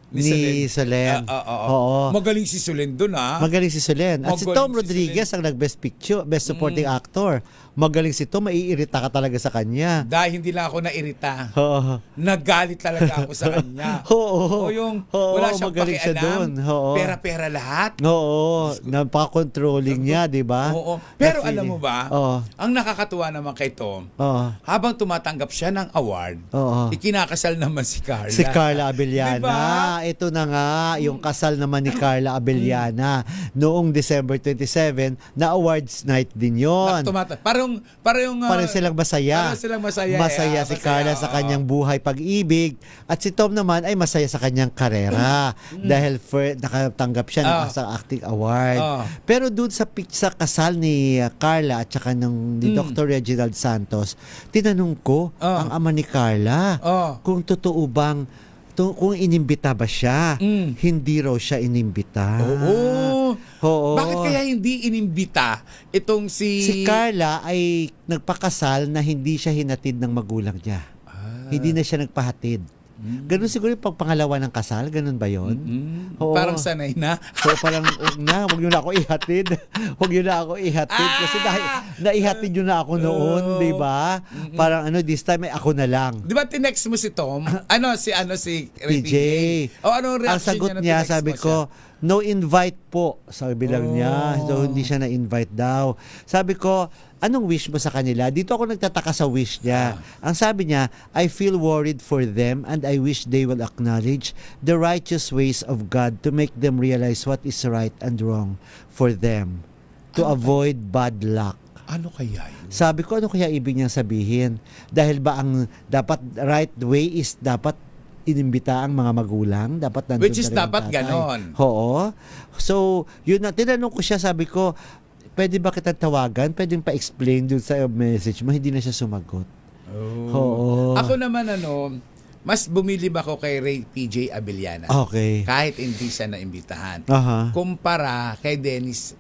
Ni Solen. Oo. Magaling si Solen doon, Magaling si Solen. At si Tom Rodriguez ang nag-best picture, best supporting actor. magaling si Tom, maiirita ka talaga sa kanya. Dahil hindi lang ako nairita. Oo. Nagalit talaga ako sa kanya. Oo. O yung Oo, wala siyang magaling siya dun. pakialam. Oo. Pera-pera lahat. Oo, napaka-controlling niya, di ba? Oo. Pero Na alam feeling. mo ba, Oo. ang nakakatuwa naman kay Tom, Oo. habang tumatanggap siya ng award, Oo. ikinakasal naman si Carla. Si Carla Abellana. Diba? Ito na nga, yung kasal naman ni Carla Abellana. Noong December 27, na awards night din yon. Parang Parang silang masaya. Parang silang masaya. Masaya si Carla sa kanyang buhay pag-ibig. At si Tom naman ay masaya sa kanyang karera. Dahil nakatanggap siya ng isang acting award. Pero doon sa kasal ni Carla at saka ni Dr. Reginald Santos, tinanong ko ang ama ni Carla kung totoo bang kung inimbita ba siya. Hindi raw siya inimbita. Oo. Bakit kaya hindi inimbita itong Si Carla ay nagpakasal na hindi siya hinatid ng magulang niya. Hindi na siya nagpahatid. Ganun siguro yung pangalawa ng kasal? Ganun ba yun? Oo. Parang sanay na. So parang, huwag nyo na ako ihatid. Huwag nyo na ako ihatid. Kasi dahil naihatid nyo na ako noon, di ba? Parang this time ay ako na lang. Di ba tinext mo si Tom? Si PJ. O anong reaction Ang sagot niya? niya, sabi ko, no invite po. Sabi lang niya. So hindi siya na-invite daw. Sabi ko, anong wish mo sa kanila? Dito ako nagtataka sa wish niya. Ang sabi niya, I feel worried for them and I wish they will acknowledge the righteous ways of God to make them realize what is right and wrong for them to avoid bad luck. Ano kaya yun? Sabi ko, ano kaya ibig niyang sabihin? Dahil ba ang dapat right way is dapat inimbita ang mga magulang, dapat nandun Which is na rin ang dapat tatay. ganon. Oo. So, yun na, tinanong ko siya, sabi ko, pwede ba kitang tawagan? Pwedeng pa-explain dun sa message mo. Hindi na siya sumagot. Oo. Ako naman mas bumilib ako kay Ray PJ Abellana. Okay. Kahit hindi siya naimbitahan. Aha. Kumpara kay Dennis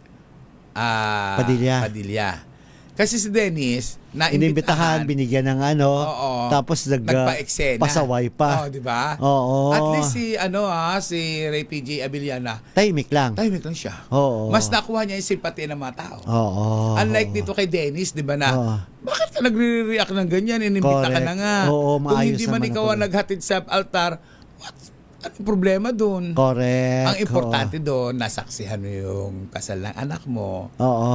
Padilla. Kasi si Dennis, inimbitahan, binigyan ng tapos nagpa-eksena. pasaway pa. Di ba? Oo. At least si Ray PJ Abellana, tahimik lang siya. Oo. Mas nakuha niya yung simpati ng mga tao. Oo. Unlike dito kay Dennis, di ba bakit ka nagre-react ng ganyan? Inimbita ka na nga. Oo, Kung maayos hindi man naman ikaw ako. ang naghatid sa altar, anong problema doon? Correct. Ang importante doon, nasaksihan mo yung kasal ng anak mo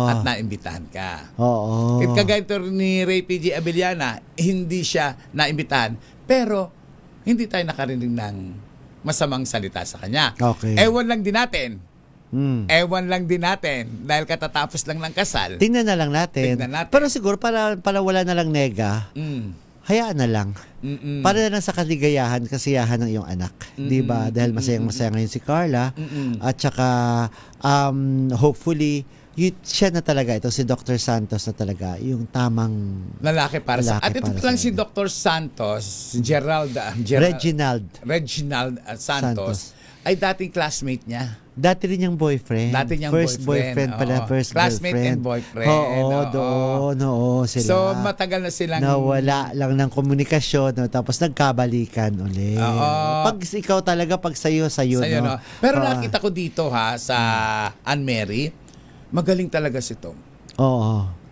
at naimbitahan ka. Oo. Kagaya ni Ray PJ Abellana, hindi siya naimbitahan, pero hindi tayo nakarinig ng masamang salita sa kanya. Okay. Ewan lang din natin. Dahil katatapos lang ng kasal. Tingnan na lang natin. Pero siguro para wala na lang nega, hayaan na lang. Para na lang sa kaligayahan, kasiyahan ng iyong anak. Di ba? Dahil masayang-masaya ngayon si Carla. At saka, hopefully, siya na talaga, ito si Dr. Santos na talaga, yung tamang lalaki para sa... At ito lang si Dr. Santos, Reginald Santos, ay dating classmate niya. Dati rin yung boyfriend. First boyfriend pala, first classmate girlfriend. And boyfriend. Oo, sila. So, matagal na silang... Nawala lang ng komunikasyon, tapos nagkabalikan ulit. Pag ikaw talaga, pag sa'yo, no? Pero nakita ko dito sa Anne Mary, magaling talaga si Tom. Oo.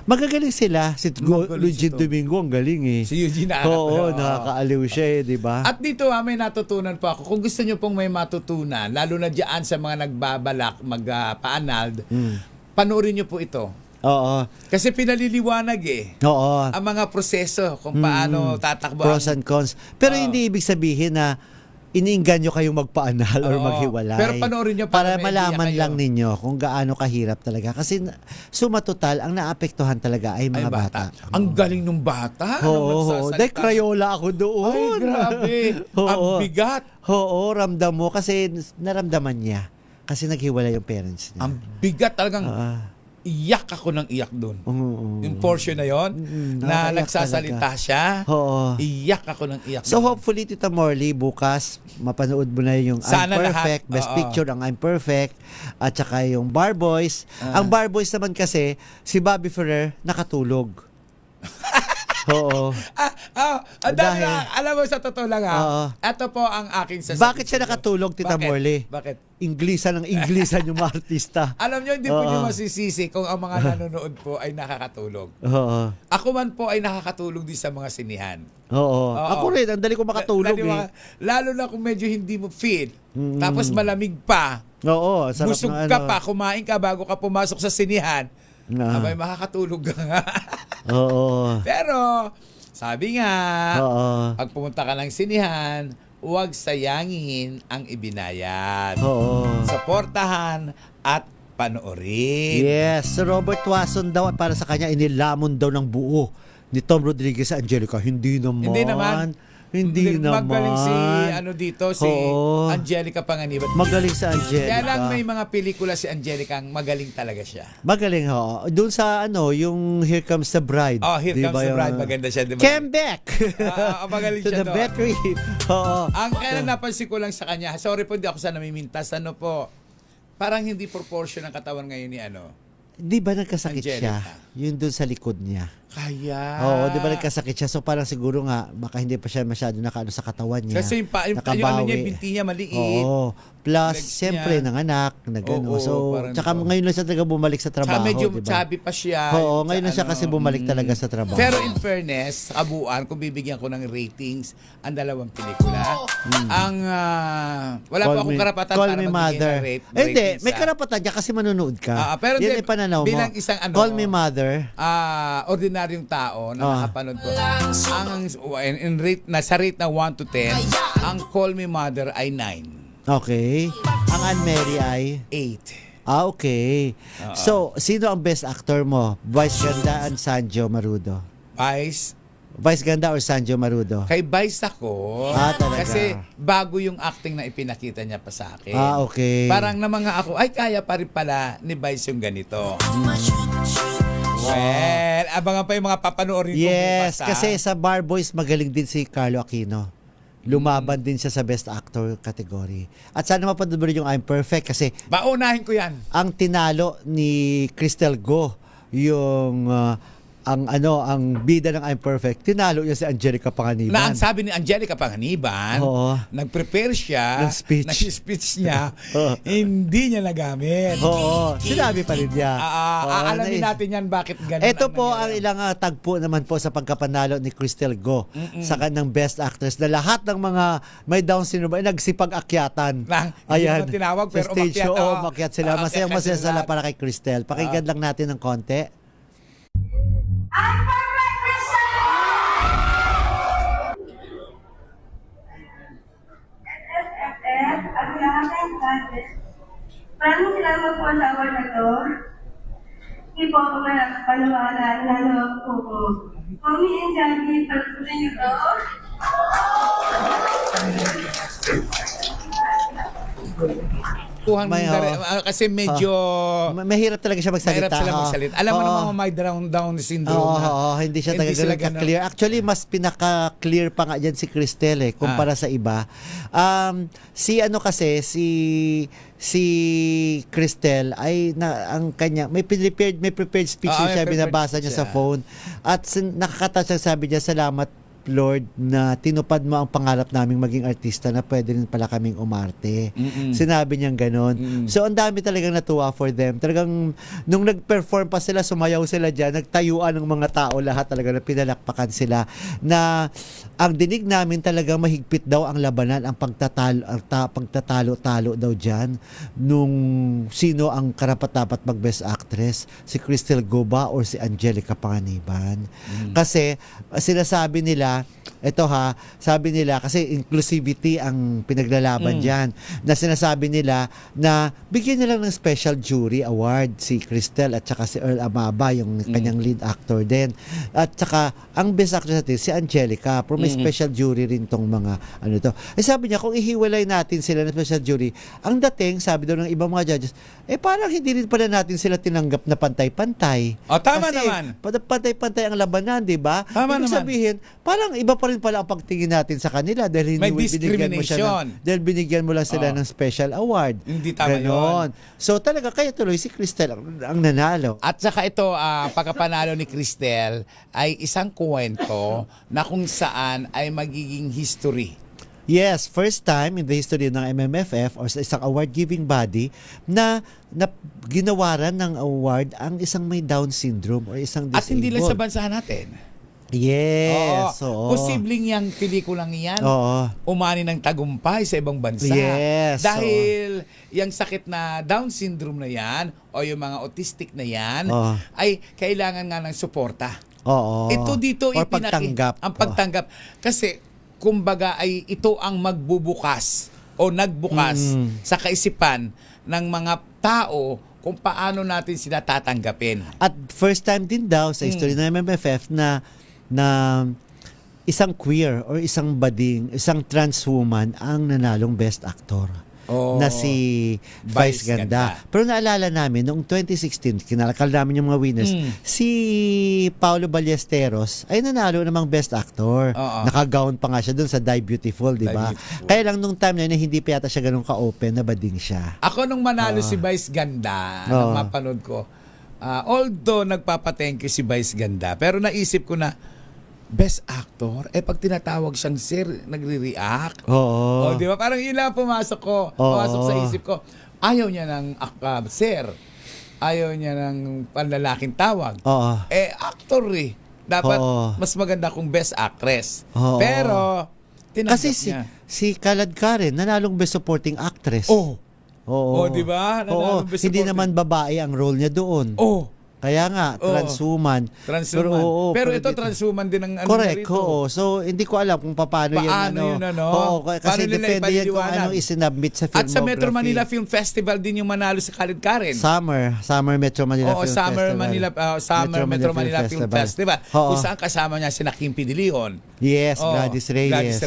Magagaling sila. Si Eugene Domingo, ang galing eh. Si Eugene nakakaaliw siya di ba? At dito may natutunan po ako. Kung gusto nyo pong may matutunan, lalo na dyan sa mga nagbabalak magpa-anald, panoorin nyo po ito. Oo. Kasi pinaliliwanag Oo. ang mga proseso kung paano tatakbo. Pros and cons. Pero hindi ibig sabihin na iniinganyo kayong magpaanal or maghiwalay. Pero panoorin nyo para malaman lang ninyo kung gaano kahirap talaga. Kasi sumatotal, ang naapektuhan talaga ay mga bata. Ang galing ng bata. Oo. Dahil Crayola ako doon. Ay, grabe. Ang bigat. Oo, ramdam mo. Kasi naramdaman niya. Kasi naghiwalay yung parents niya. Ang bigat talagang... Iyak ako ng iyak doon. Yung portion na yon na nagsasalita talaga siya. Iyak ako ng iyak. So hopefully, Tita Morley, bukas mapanood mo na yung I'm Perfect, Best Picture, ang I'm Perfect, at saka yung Bar Boys. Ang Bar Boys naman kasi, si Bobby Ferrer nakatulog. Oo. Dahil- alam mo, sa totoo lang Oo. ito po ang aking sasabihin. Bakit siya nakatulog, Tita Bakit? Morley? Bakit? Inglisan yung mga artista. Alam nyo, hindi po Oo. nyo masisisi kung ang mga nanonood po ay nakakatulog. Oo. Ako man po ay nakakatulog din sa mga sinihan. Oo. Oo. Ako rin, ang dali ko makatulog Lalo na kung medyo hindi mo feel, tapos malamig pa, Oo, sarap busog ng ka pa, kumain ka bago ka pumasok sa sinihan, abay makakatulog ka nga. Oo. Pero, sabi nga, Oo. pag pumunta ka ng sinihan, huwag sayangin ang ibinayad. Oo. Suportahan at panoorin. Yes, si Robert Watson daw, para sa kanya, inilamon daw ng buo ni Tom Rodriguez sa Angelica. Hindi naman. Hindi naman. Hindi naman. Magaling si si Oo. Angelica Panganiban. Magaling sa Angelica. Kaya lang may mga pelikula si Angelica ang magaling talaga siya. Magaling, ho. Doon sa yung Here Comes the Bride. Oh, Here Di Comes ba the yung- Bride. Maganda siya. Diba? Came back! Magaling To siya the doon. battery. Oo. Ang kaya napansin ko lang sa kanya, sorry po, hindi ako sa namimintas, parang hindi proportion ang katawan ngayon ni Di ba nagkasakit Angelica. siya? Yun doon sa likod niya. Kaya. Oo, di ba nagkasakit siya? So parang siguro nga, baka hindi pa siya masyado nakaano sa katawan niya. Kasi yung binti niya maliit. Oo. Plus, Legs siyempre, niya. nanganak. Oo, So, parang tsaka ngayon lang siya talaga bumalik sa trabaho. Tsaka medyo di ba? chubby pa siya. Oo, ngayon lang siya kasi bumalik talaga sa trabaho. Pero in fairness, sa kabuuan, kung bibigyan ko ng ratings, ang dalawang pelikula, ang wala pa akong karapatan Call para Me magbigay Mother. ng Hindi, ratings. may karapatan niya kasi manonood ka. Pero yan hindi, ay pananaw mo. bilang isang Call Me Mother. ordinaryong tao na nakapanood ko. Sa rate na 1 to 10, ang Call Me Mother ay 9. Okay. Ang Anne Mary ay? 8. Okay. So, sino ang best actor mo? Vice Ganda and Sanjo Marudo? Vice Ganda or Sanjo Marudo? Kay Vice ako. Talaga. Kasi bago yung acting na ipinakita niya pa sa akin. Okay. Parang na mga ako, ay kaya pa rin pala ni Vice yung ganito. Well, abangan pa yung mga papanoorin ko bukas. Yes, kasi sa Bar Boys magaling din si Carlo Aquino. Lumaban din siya sa Best Actor category. At sana mapanood mo rin yung I'm Perfect kasi baunahin ko yan. Ang tinalo ni Crystal Go yung ang bida ng I'm Perfect, tinalo niya si Angelica Panganiban. Na ang sabi ni Angelica Panganiban, nag-prepare siya ng speech. speech niya, hindi niya nagamit. Oo, sinabi pa rin niya. Aalamin natin yan bakit ganun. Ito po ang ilang tagpo naman po sa pagkapanalo ni Crystal Go sa kanyang Best Actress na lahat ng mga may Down syndrome ay nagsipag-akyatan. Ayan. Tinawag, sa pero stage show, umakyat sila. Masayang-masaya sila. sila para kay Crystal. Pakinggan lang natin ng konti. I'm perfect, Crystal! SFF at lahat ng classes. Maraming salamat po sa award na to. Hindi po ako panawalan, lalo po po. Mommy and Daddy, pagpunan niyo to. Kasi medyo mahirap talaga siya magsalita. Mahirap sila magsalita. Alam mo naman may Down syndrome hindi siya talaga ka-clear. Actually, mas pinaka-clear pa nga dyan si Cristel kumpara sa iba. Si Cristel ay ang kanya may prepared speech siya binabasa niya sa phone at nakakatawa sabi niya, salamat Lord na tinupad mo ang pangarap naming maging artista na pwede rin pala kaming umarte. Sinabi niyang ganon. So, ang dami talagang natuwa for them. Talagang, nung nag-perform pa sila, sumayaw sila dyan, nagtayuan ng mga tao, lahat talaga na pinalakpakan sila, na ang dinig namin talagang mahigpit daw ang labanan, ang pagtatalo-talo daw dyan, nung sino ang karapat-dapat mag-best actress, si Crystal Goba or si Angelica Panganiban. Kasi, sinasabi nila, sabi nila, kasi inclusivity ang pinaglalaban dyan, na sinasabi nila na bigyan nila ng special jury award si Cristel at saka si Earl Amaba, yung kanyang lead actor din. At saka, ang best actress natin, si Angelica, pero may special jury rin tong mga sabi niya, kung ihiwalay natin sila ng special jury, ang dating, sabi daw ng ibang mga judges, parang hindi rin pala natin sila tinanggap na pantay-pantay. Tama kasi, naman. Pantay-pantay ang labanan, di ba? Tama Ibig naman. sabihin, parang parang iba pa rin pala ang pagtingin natin sa kanila dahil May hindi binigyan mo siya discrimination. dahil binigyan mo lang sila ng special award. Hindi tama Ganon. So talaga kaya tuloy si Cristel ang nanalo. At saka ito, pagkapanalo ni Cristel ay isang kwento na kung saan ay magiging history. Yes, first time in the history ng MMFF or sa isang award-giving body na ginawaran ng award ang isang may Down syndrome or isang disabled. At hindi lang sa bansa natin. Yes. Oo. Posibleng yung pelikulang yan umani ng tagumpay sa ibang bansa. Yes. Dahil yung sakit na Down syndrome na yan o yung mga autistic na yan ay kailangan nga ng suporta. Oo. Ito dito or pagtanggap. Ang pagtanggap. Kasi kumbaga ay ito ang magbubukas o nagbukas sa kaisipan ng mga tao kung paano natin sila tatanggapin. At first time din daw sa history ng MMFF na isang queer or isang bading, isang trans woman ang nanalong best actor. Na si Vice Ganda. Pero naalala namin, noong 2016, kinalakal namin yung mga winners, si Paulo Ballesteros ay nanalo namang Best Actor. Nakagown pa nga siya dun sa Die Beautiful, di ba? Kaya lang nung time na yun, hindi pa yata siya ganun ka-open na bading siya. Ako nung manalo si Vice Ganda, nung mapanood ko, although nagpapa-thank you si Vice Ganda, pero naisip ko na, Best Actor, pag tinatawag siyang sir, nagre-react. Oo. Di ba? Parang yun lang pumasok sa isip ko. Ayaw niya ng sir. Ayaw niya ng panlalaking tawag. Actor eh. Dapat mas maganda kung Best Actress. Pero, tinanggap kasi niya. si Kalad Karen, nanalong Best Supporting Actress. Di ba? Nanalong Best Hindi Supporting. naman babae ang role niya doon. Kaya nga, transwoman. Pero ito transwoman din ang correct, narito. So, hindi ko alam kung paano yun. Kasi depende yan kung anong isinabmit sa filmography. At sa Metro Manila Film Festival din yung manalo si Khalid Karen. Summer Metro Manila Film Festival. Metro Manila Film Festival. Kung saan kasama niya si Kimpi De Leon. Yes, Gladys Reyes.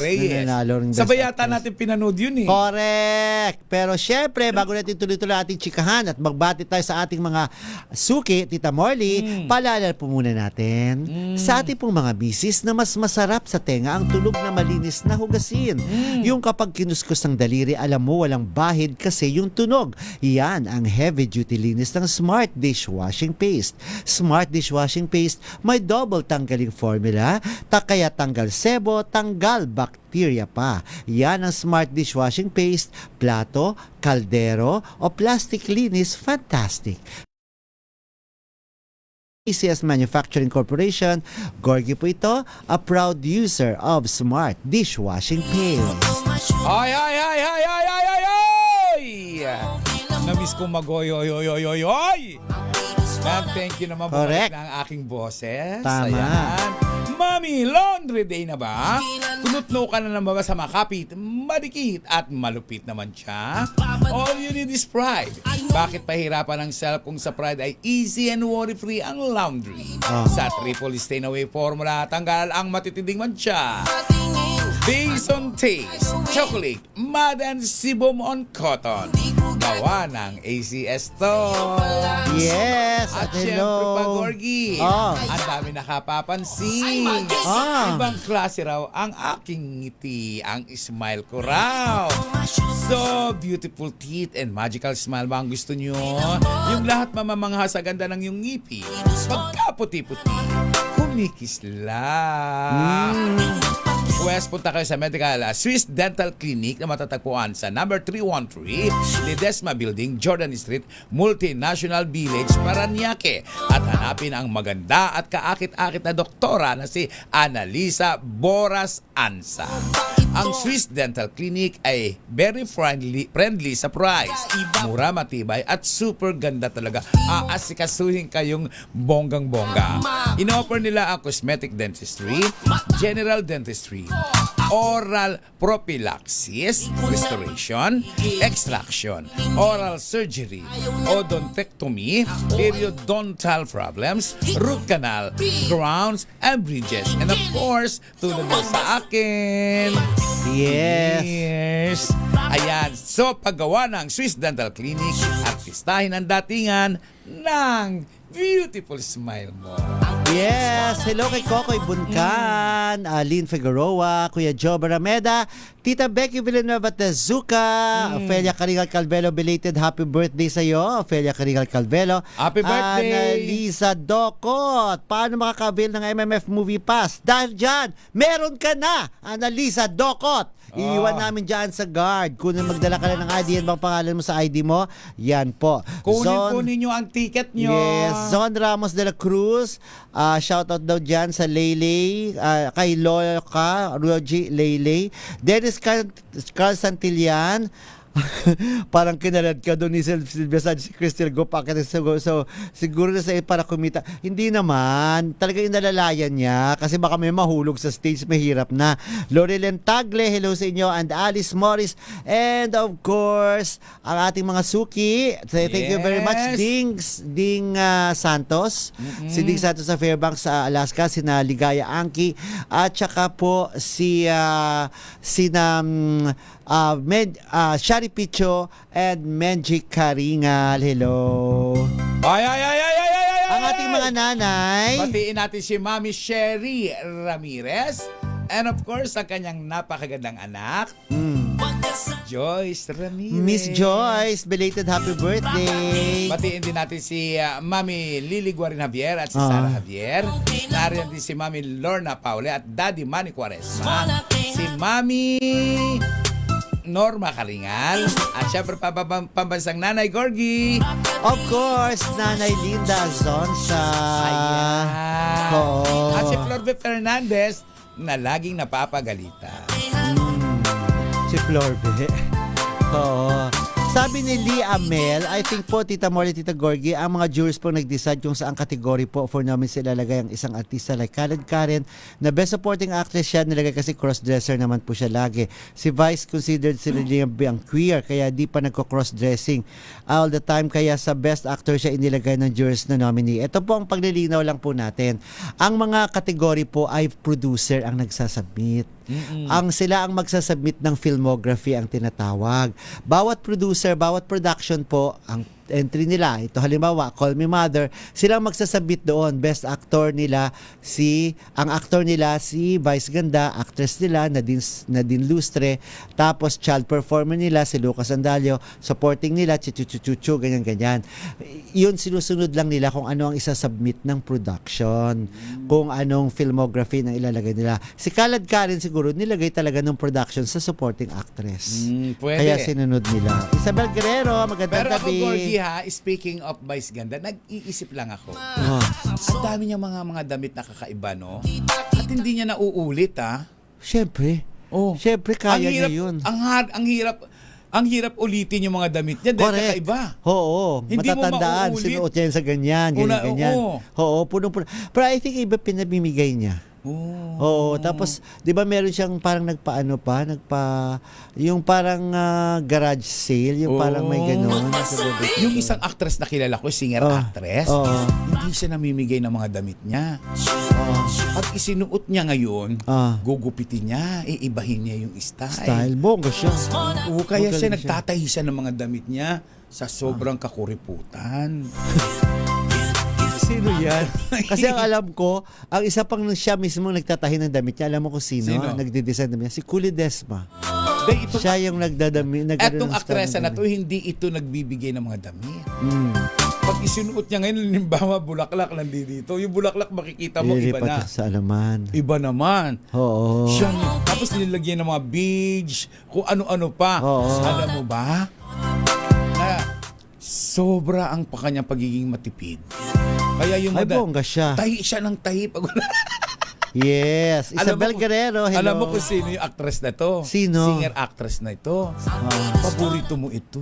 Sabay yata natin pinanood yun eh. Correct. Pero syempre, bago natin tuloy-tuloy ating chikahan at magbati tayo sa ating mga suki, Tita Morley, paalala po muna natin sa ating pong mga misis na mas masarap sa tenga ang tulog na malinis na hugasin. Yung kapag kinuskus ng daliri, alam mo walang bahid kasi yung tunog. Yan ang heavy duty linis ng Smart Dishwashing Paste. Smart Dishwashing Paste may double tanggaling formula, kaya tanggal sebo, tanggal bacteria pa. Yan ang Smart Dishwashing Paste, plato, kaldero o plastic linis, fantastic. ECS Manufacturing Corporation, Gorgie po ito, a proud user of Smart Dishwashing Paste. Ay! Namiss kong mag-oy! Thank you naman po ng aking boses. Tama. Ayan. Mami, laundry day na ba? Tunutno ka na naman ba sa makapit, madikit at malupit naman siya? All you need is Pride. Bakit pahirapan ang self kung sa Pride ay easy and worry-free ang laundry? Sa triple stain away formula, tanggal ang matitinding mancha. Based on taste, chocolate, mud and sebum on cotton. Gawa ng ACS to. Yes, at hello. syempre pa, Gorgie, ang dami nakapapansin. Ibang klase raw ang aking ngiti, ang smile ko raw. So, beautiful teeth and magical smile ba ang gusto nyo? Yung lahat mamamangha sa ganda ng yung ngipi. Pagka puti-puti, kumikis lang. Pwes, punta kayo sa Medical Swiss Dental Clinic na matatagpuan sa number 313 Ledesma Building, Jordan Street, Multinational Village, Paranaque. At hanapin ang maganda at kaakit-akit na doktora na si Annalisa Boras Ansa. Ang Swiss Dental Clinic ay very friendly sa price. Mura, matibay at super ganda talaga. Aasikasuhin kayong bonggang-bongga. Inoffer nila ang cosmetic dentistry, general dentistry, oral prophylaxis, restoration, extraction, oral surgery, odontectomy, periodontal problems, root canal, crowns, and bridges. And of course, tulad na sa akin. Yes. Ayan. So, paggawa ng Swiss Dental Clinic, artistahin ang datingan ng beautiful smile mo. Yes, hello kay Kokoy Buncan, Lynn Figueroa, Kuya Joe Barameda, Tita Becky Villanueva Tezuka, Ophelia Carigal Calvelo, belated happy birthday sa iyo, Ophelia Carigal Calvelo. Happy birthday! Annalisa Docot, paano makakabil ng MMF Movie Pass? Dahil dyan, meron ka na, Annalisa Docot. Iiwan namin dyan sa guard. Kung magdala ka na ng ID, yan bang pangalan mo sa ID mo? Yan po. Kunin nyo ang ticket nyo. Yes, Zon Ramos de la Cruz. Shoutout daw dyan sa Leyley, kay Loka, Roji Leyley. Dennis Carl Santillan. Parang kinalad ka doon ni Silvia Sanchez, si Crystal Go Packet. So, siguro na sa para kumita. Hindi naman. Talagang inalalayan niya kasi baka may mahulog sa stage, mahirap na. Lorelen Tagle, hello sa inyo. And Alice Morris. And of course, ang ating mga suki. So, thank you very much. Ding Santos. Si Ding Santos sa Fairbanks sa Alaska. Sina Ligaya Anki. At saka po Shari Picho and Menji Karingal. Hello. Ay. Ang ating mga nanay. Batiin natin si Mami Sherry Ramirez. And of course, ang kanyang napakagandang anak, Joyce Ramirez. Miss Joyce, belated happy birthday. Batiin din natin si Mami Lily Guarin Javier at si Sarah Javier. Nariyan din si Mami Lorna Paule at Daddy Manny Quaresma. Si Mami Norma Karingal. At syempre pambansang Nanay Gorgie. Of course, Nanay Linda Zonsa. Ayan. Oh. At si Florbe Fernandez na laging napapagalitan. Si Florbe. Oo. Sabi ni Lee Amel, I think po, Tita Molly, Tita Gorgie, ang mga jurors po nag-decide kung saang kategory po for namin sila lagay ang isang artista like Khaled Karen na best supporting actress siya, nilagay kasi crossdresser naman po siya lagi. Si Vice considered sila ang queer kaya di pa nagko-crossdressing all the time, kaya sa best actor siya inilagay ng jurors na nominee. Ito po ang paglilinaw lang po natin. Ang mga kategory po ay producer ang nagsasubmit. Sila ang magsasubmit ng filmography ang tinatawag. Bawat producer, bawat production po, ang entry nila, ito halimbawa, Call Me Mother, silang magsasubmit doon. Best actor nila, ang actor nila, si Vice Ganda, actress nila, Nadine Lustre, tapos child performer nila, si Lucas Andalio, supporting nila, Chuchu, ganyan-ganyan. Yun, sinusunod lang nila kung ano ang isasubmit ng production, kung anong filmography na ilalagay nila. Si Khaled Karen siguro, nilagay talaga ng production sa supporting actress. Pwede. Kaya sinunod nila. Isabel Guerrero, magandang Pero ako, gabi. Gorgie, speaking of Vice Ganda, nag-iisip lang ako. Ang dami niya mga damit na kakaiba, no? At hindi niya nauulit, ha? Siyempre. Siyempre, kaya niya yun. Ang hirap ulitin yung mga damit niya dahil kakaiba. Oo. Hindi matatandaan. mo mauulit. Sinuot niya sa ganyan. Oo, punong-puno. Pero I think iba pinabimigay niya. Oo, tapos 'di ba meron siyang parang yung parang garage sale, yung parang may ganoon. Yung isang actress na kilala ko, singer-actress, hindi siya namimigay ng mga damit niya. Pag isinuot niya ngayon, gugupitin niya, iibahin niya yung style. Bongga siya. Kaya siya nagtatahi siya ng mga damit niya sa sobrang kakuriputan. Sino yan? Kasi ang alam ko, ang isa pang siya mismo nagtatahi ng damit niya. Alam mo kung sino? Nagde-design damit niya. Si Kuli Desma. Siya yung nagdadami. Etong aktresa na to, hindi ito nagbibigay ng mga damit. Pag isinuot niya ngayon, halimbawa, bulaklak nandito. Yung bulaklak makikita mo, iba na. Sa alaman. Iba naman. Oo. Tapos nilagyan ng mga beads, kung ano-ano pa. Alam mo ba? Na sobra ang kanyang pagiging matipid. Kaya yung bongga siya. Tahi siya ng tahi. Yes. Isabel Guerrero, hello. Alam mo kung sino yung actress na to? Sino? Singer-actress na ito. Paborito mo ito.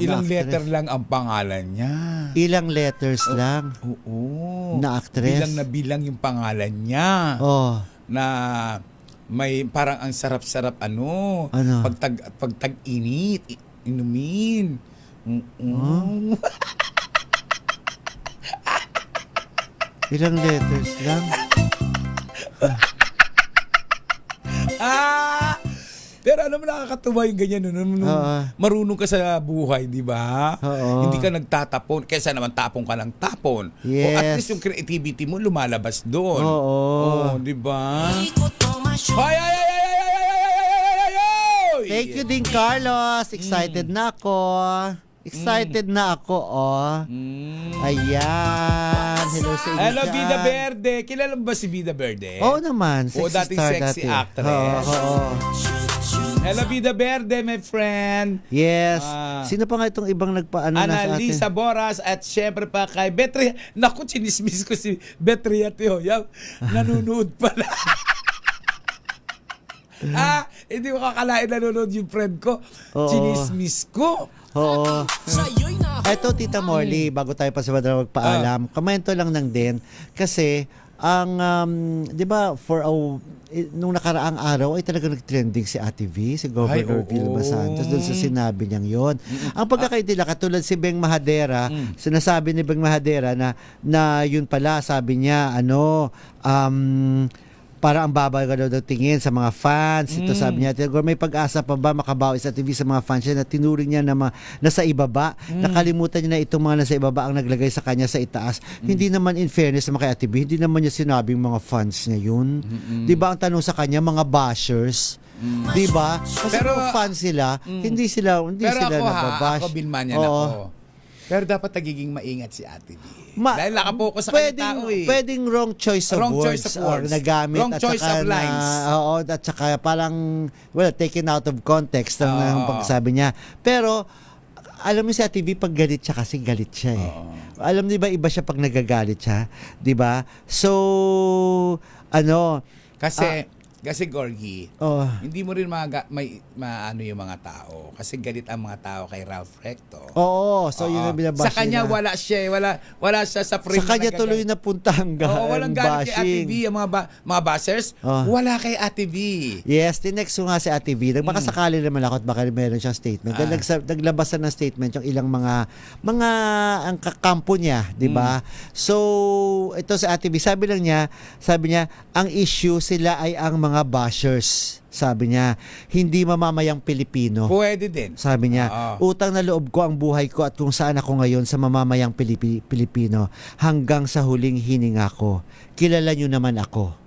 Ilang letter lang ang pangalan niya. Ilang letters lang? Oo. Na actress? Bilang na bilang yung pangalan niya. Na may parang ang sarap-sarap Ano? Pagtag-init, inumin. Ilang letters lang? Pero alam mo, nakakatuwa yung ganyan. Nung marunong ka sa buhay, di ba? Hindi ka nagtatapon. Kesa naman tapon ka ng tapon. O at least yung creativity mo lumalabas doon. Di ba? Thank you din, Carlos. Excited na ako. Ayan. Hello sa inyo. Hello, Vida Verde. Kilala mo ba si Vida Verde? Oo naman. Sexy dating star sexy dati. actress. Hello, Vida Verde, my friend. Yes. Sino pa nga itong ibang nagpaano na sa atin? Annalisa Boras at syempre pa kay Betria. Naku, chinismis ko si Betria Teoyaw. Nanonood pala. Hindi mo kakalain nanonood yung friend ko. Chinismis ko. Oo. Eto, Tita Morley, bago tayo pa sa magpaalam, komento lang nang din kasi ang, di ba, nung nakaraang araw ay talaga nag-trending si Ate V, si Governor Vilma Santos, doon sa sinabi niyang yon. Ang pagkakaintila, katulad si Beng Mahadera, sinasabi ni Beng Mahadera na yun pala, sabi niya, para ang baba ka daw tingin sa mga fans. Ito sabi niya, may pag-asa pa ba makabawi sa TV sa mga fans niya na tinuring niya na nasa ibaba. Nakalimutan niya na itong mga nasa ibaba ang naglagay sa kanya sa itaas. Hindi naman, in fairness sa mga Ate B, hindi naman niya sinabing mga fans niya yun. Di ba ang tanong sa kanya, mga bashers? Di ba? Kasi kung fans sila, hindi sila nababash. Ako binmanyan ako. Pero dapat nagiging maingat si Ate B. Dahil nakapokus sa kanya tao eh. Pwedeng wrong choice of words nagamit. Wrong choice of lines. At saka parang, taken out of context ng pagsabi niya. Pero, alam mo si Ate B, pag galit siya kasi galit siya eh. Alam mo, di ba, iba siya pag nagagalit siya? Di ba? So, Kasi Gorgie, hindi mo rin maano yung mga tao. Kasi galit ang mga tao kay Ralph Recto. So yun ang binabash sa kanya nila. Wala siya sa frame. Sa kanya tuloy na punta hanggang walang galit kay Ate V. Ang mga bashers, wala kay Ate V. Yes, tinext ko nga si Ate V. Nagmakasakali naman ako at baka meron siyang statement. Naglabas na ng statement yung ilang mga ang kakampo niya, di ba? So, ito si Ate V, sabi niya, ang issue sila ay ang mga bashers. Sabi niya, hindi mamamayang Pilipino. Pwede din. Sabi niya, utang na loob ko ang buhay ko at kung saan ako ngayon sa mamamayang Pilipino hanggang sa huling hininga ko. Kilala niyo naman ako.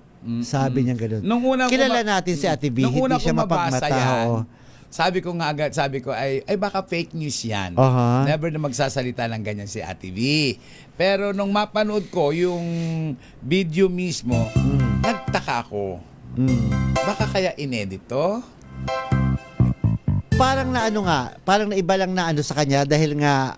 Sabi niya gano'n. Kilala natin si Ate B, hindi siya mapagmata. Sabi ko ay baka fake news yan. Never na magsasalita ng ganyan si Ate V. Pero nung mapanood ko yung video mismo, nagtaka ako. Baka kaya inedit to? Parang naiba lang na sa kanya dahil nga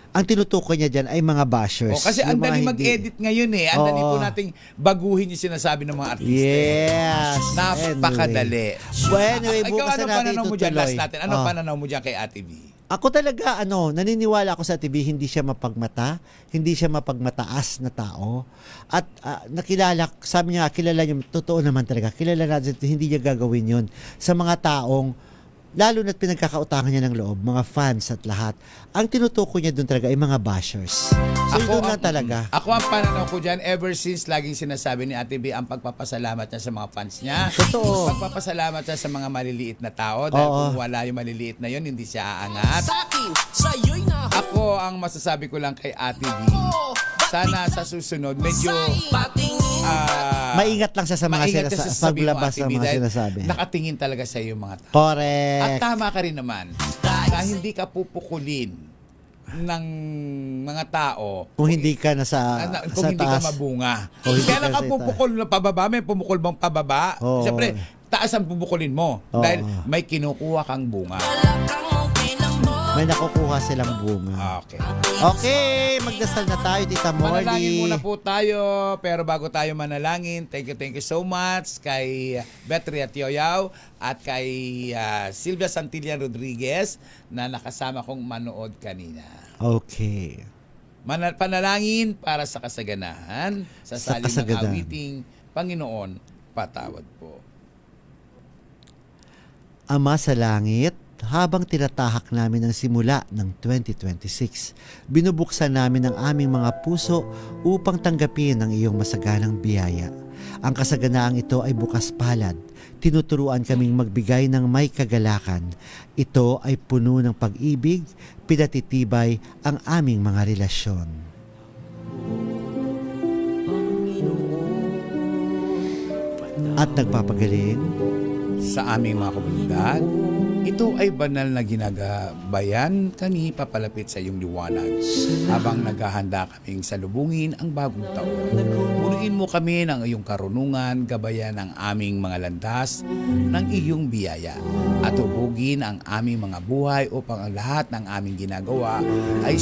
ang tinutukoy niya dyan ay mga bashers. Kasi ang dali mag-edit ngayon eh. Ang dali po nating baguhin yung sinasabi ng mga artista. Yes. Napakadali. Anyway, bukas na natin pananaw mo dyan, itutuloy. last natin? Ano pananaw mo dyan kay Ate V? Ako talaga, naniniwala ako sa Ate V, hindi siya mapagmata, hindi siya mapagmataas na tao. At sabi niya, kilala niya, totoo naman talaga, kilala natin, hindi niya gagawin yun sa mga taong lalo na't pinagkakautangan niya ng loob, mga fans at lahat. Ang tinutukoy niya doon talaga ay mga bashers. So, doon lang talaga. Ako ang pananaw ko dyan, ever since laging sinasabi ni Ate B ang pagpapasalamat niya sa mga fans niya. Totoo. Pagpapasalamat niya sa mga maliliit na tao dahil kung wala yung maliliit na yun, hindi siya aangat. Ako, ang masasabi ko lang kay Ate B, sana sa susunod, medyo maingat lang siya sa mga paglabas ng mga sinasabi. Nakatingin talaga sa iyo mga tao. Correct. At tama ka rin naman na hindi ka pupukulin ng mga tao kung hindi ka kung hindi ka mabunga. Kaya ka pupukul na pababa, may pumukul bang pababa? Siyempre, taas ang pupukulin mo dahil may kinukuha kang bunga. May nakukuha silang bunga. Okay, magdasal na tayo, Tita Morley. Manalangin muna po tayo, pero bago tayo manalangin, thank you so much kay Betria Teoyaw at kay Silvia Santillan Rodriguez na nakasama kong manood kanina. Okay. Panalangin para sa kasaganahan, sa salim ng awiting, Panginoon, patawad po. Ama sa langit, habang tinatahak namin ang simula ng 2026, binubuksan namin ang aming mga puso upang tanggapin ang iyong masaganang biyaya. Ang kasaganaang ito ay bukas palad. Tinuturuan kaming magbigay ng may kagalakan. Ito ay puno ng pag-ibig, pinatitibay ang aming mga relasyon. At nagpapagaling sa aming mga komunidad, ito ay banal na ginagabayan kami papalapit sa iyong liwanag habang naghahanda kaming salubungin ang bagong taon. Punuin mo kami ng iyong karunungan, gabayan ang aming mga landas ng iyong biyaya at hubugin ang aming mga buhay upang ang lahat ng aming ginagawa ay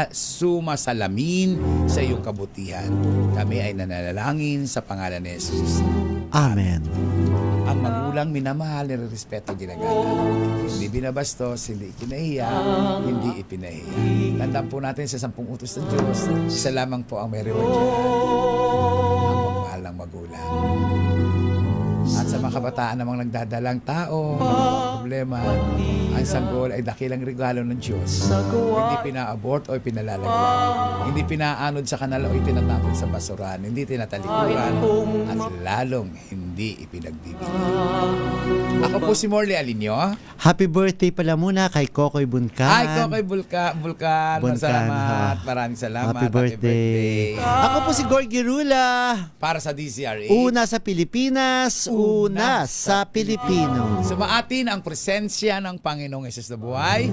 sumasalamin sa iyong kabutihan. Kami ay nananalangin sa pangalan ni Jesus. Amen. Ang magulang minamahal, nirerespeto, ginagalang. Hindi binabastos, hindi ikinahiya, hindi ipinahiya. Tandaan po natin sa 10 utos ng Diyos, isa lamang po ang may reward dyan. Ang magmahal ng magulang. At sa mga kabataan namang nagdadalang tao, problema, ang sanggol ay dakilang regalo ng Diyos. Hindi pina-abort o pinalalagyan. Hindi pinaanod sa kanal o itinatapon sa basuran. Hindi tinatalikuran at lalong hindi ipinagbibigay. Ako po si Morley Alinio. Happy birthday pala muna kay Kokoy Bunkan. Hi, Kokoy Vulcan. Salamat. Maraming salamat. Happy birthday. Ako po si Gorgie Rula. Para sa DCRA. Una sa Pilipinas, una sa Pilipino. Sumaatin ang presensya ng Panginoong Hesus na buhay.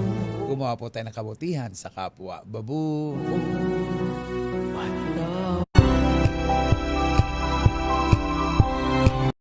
Gumawa po tayo ng kabutihan sa kapwa. Babu.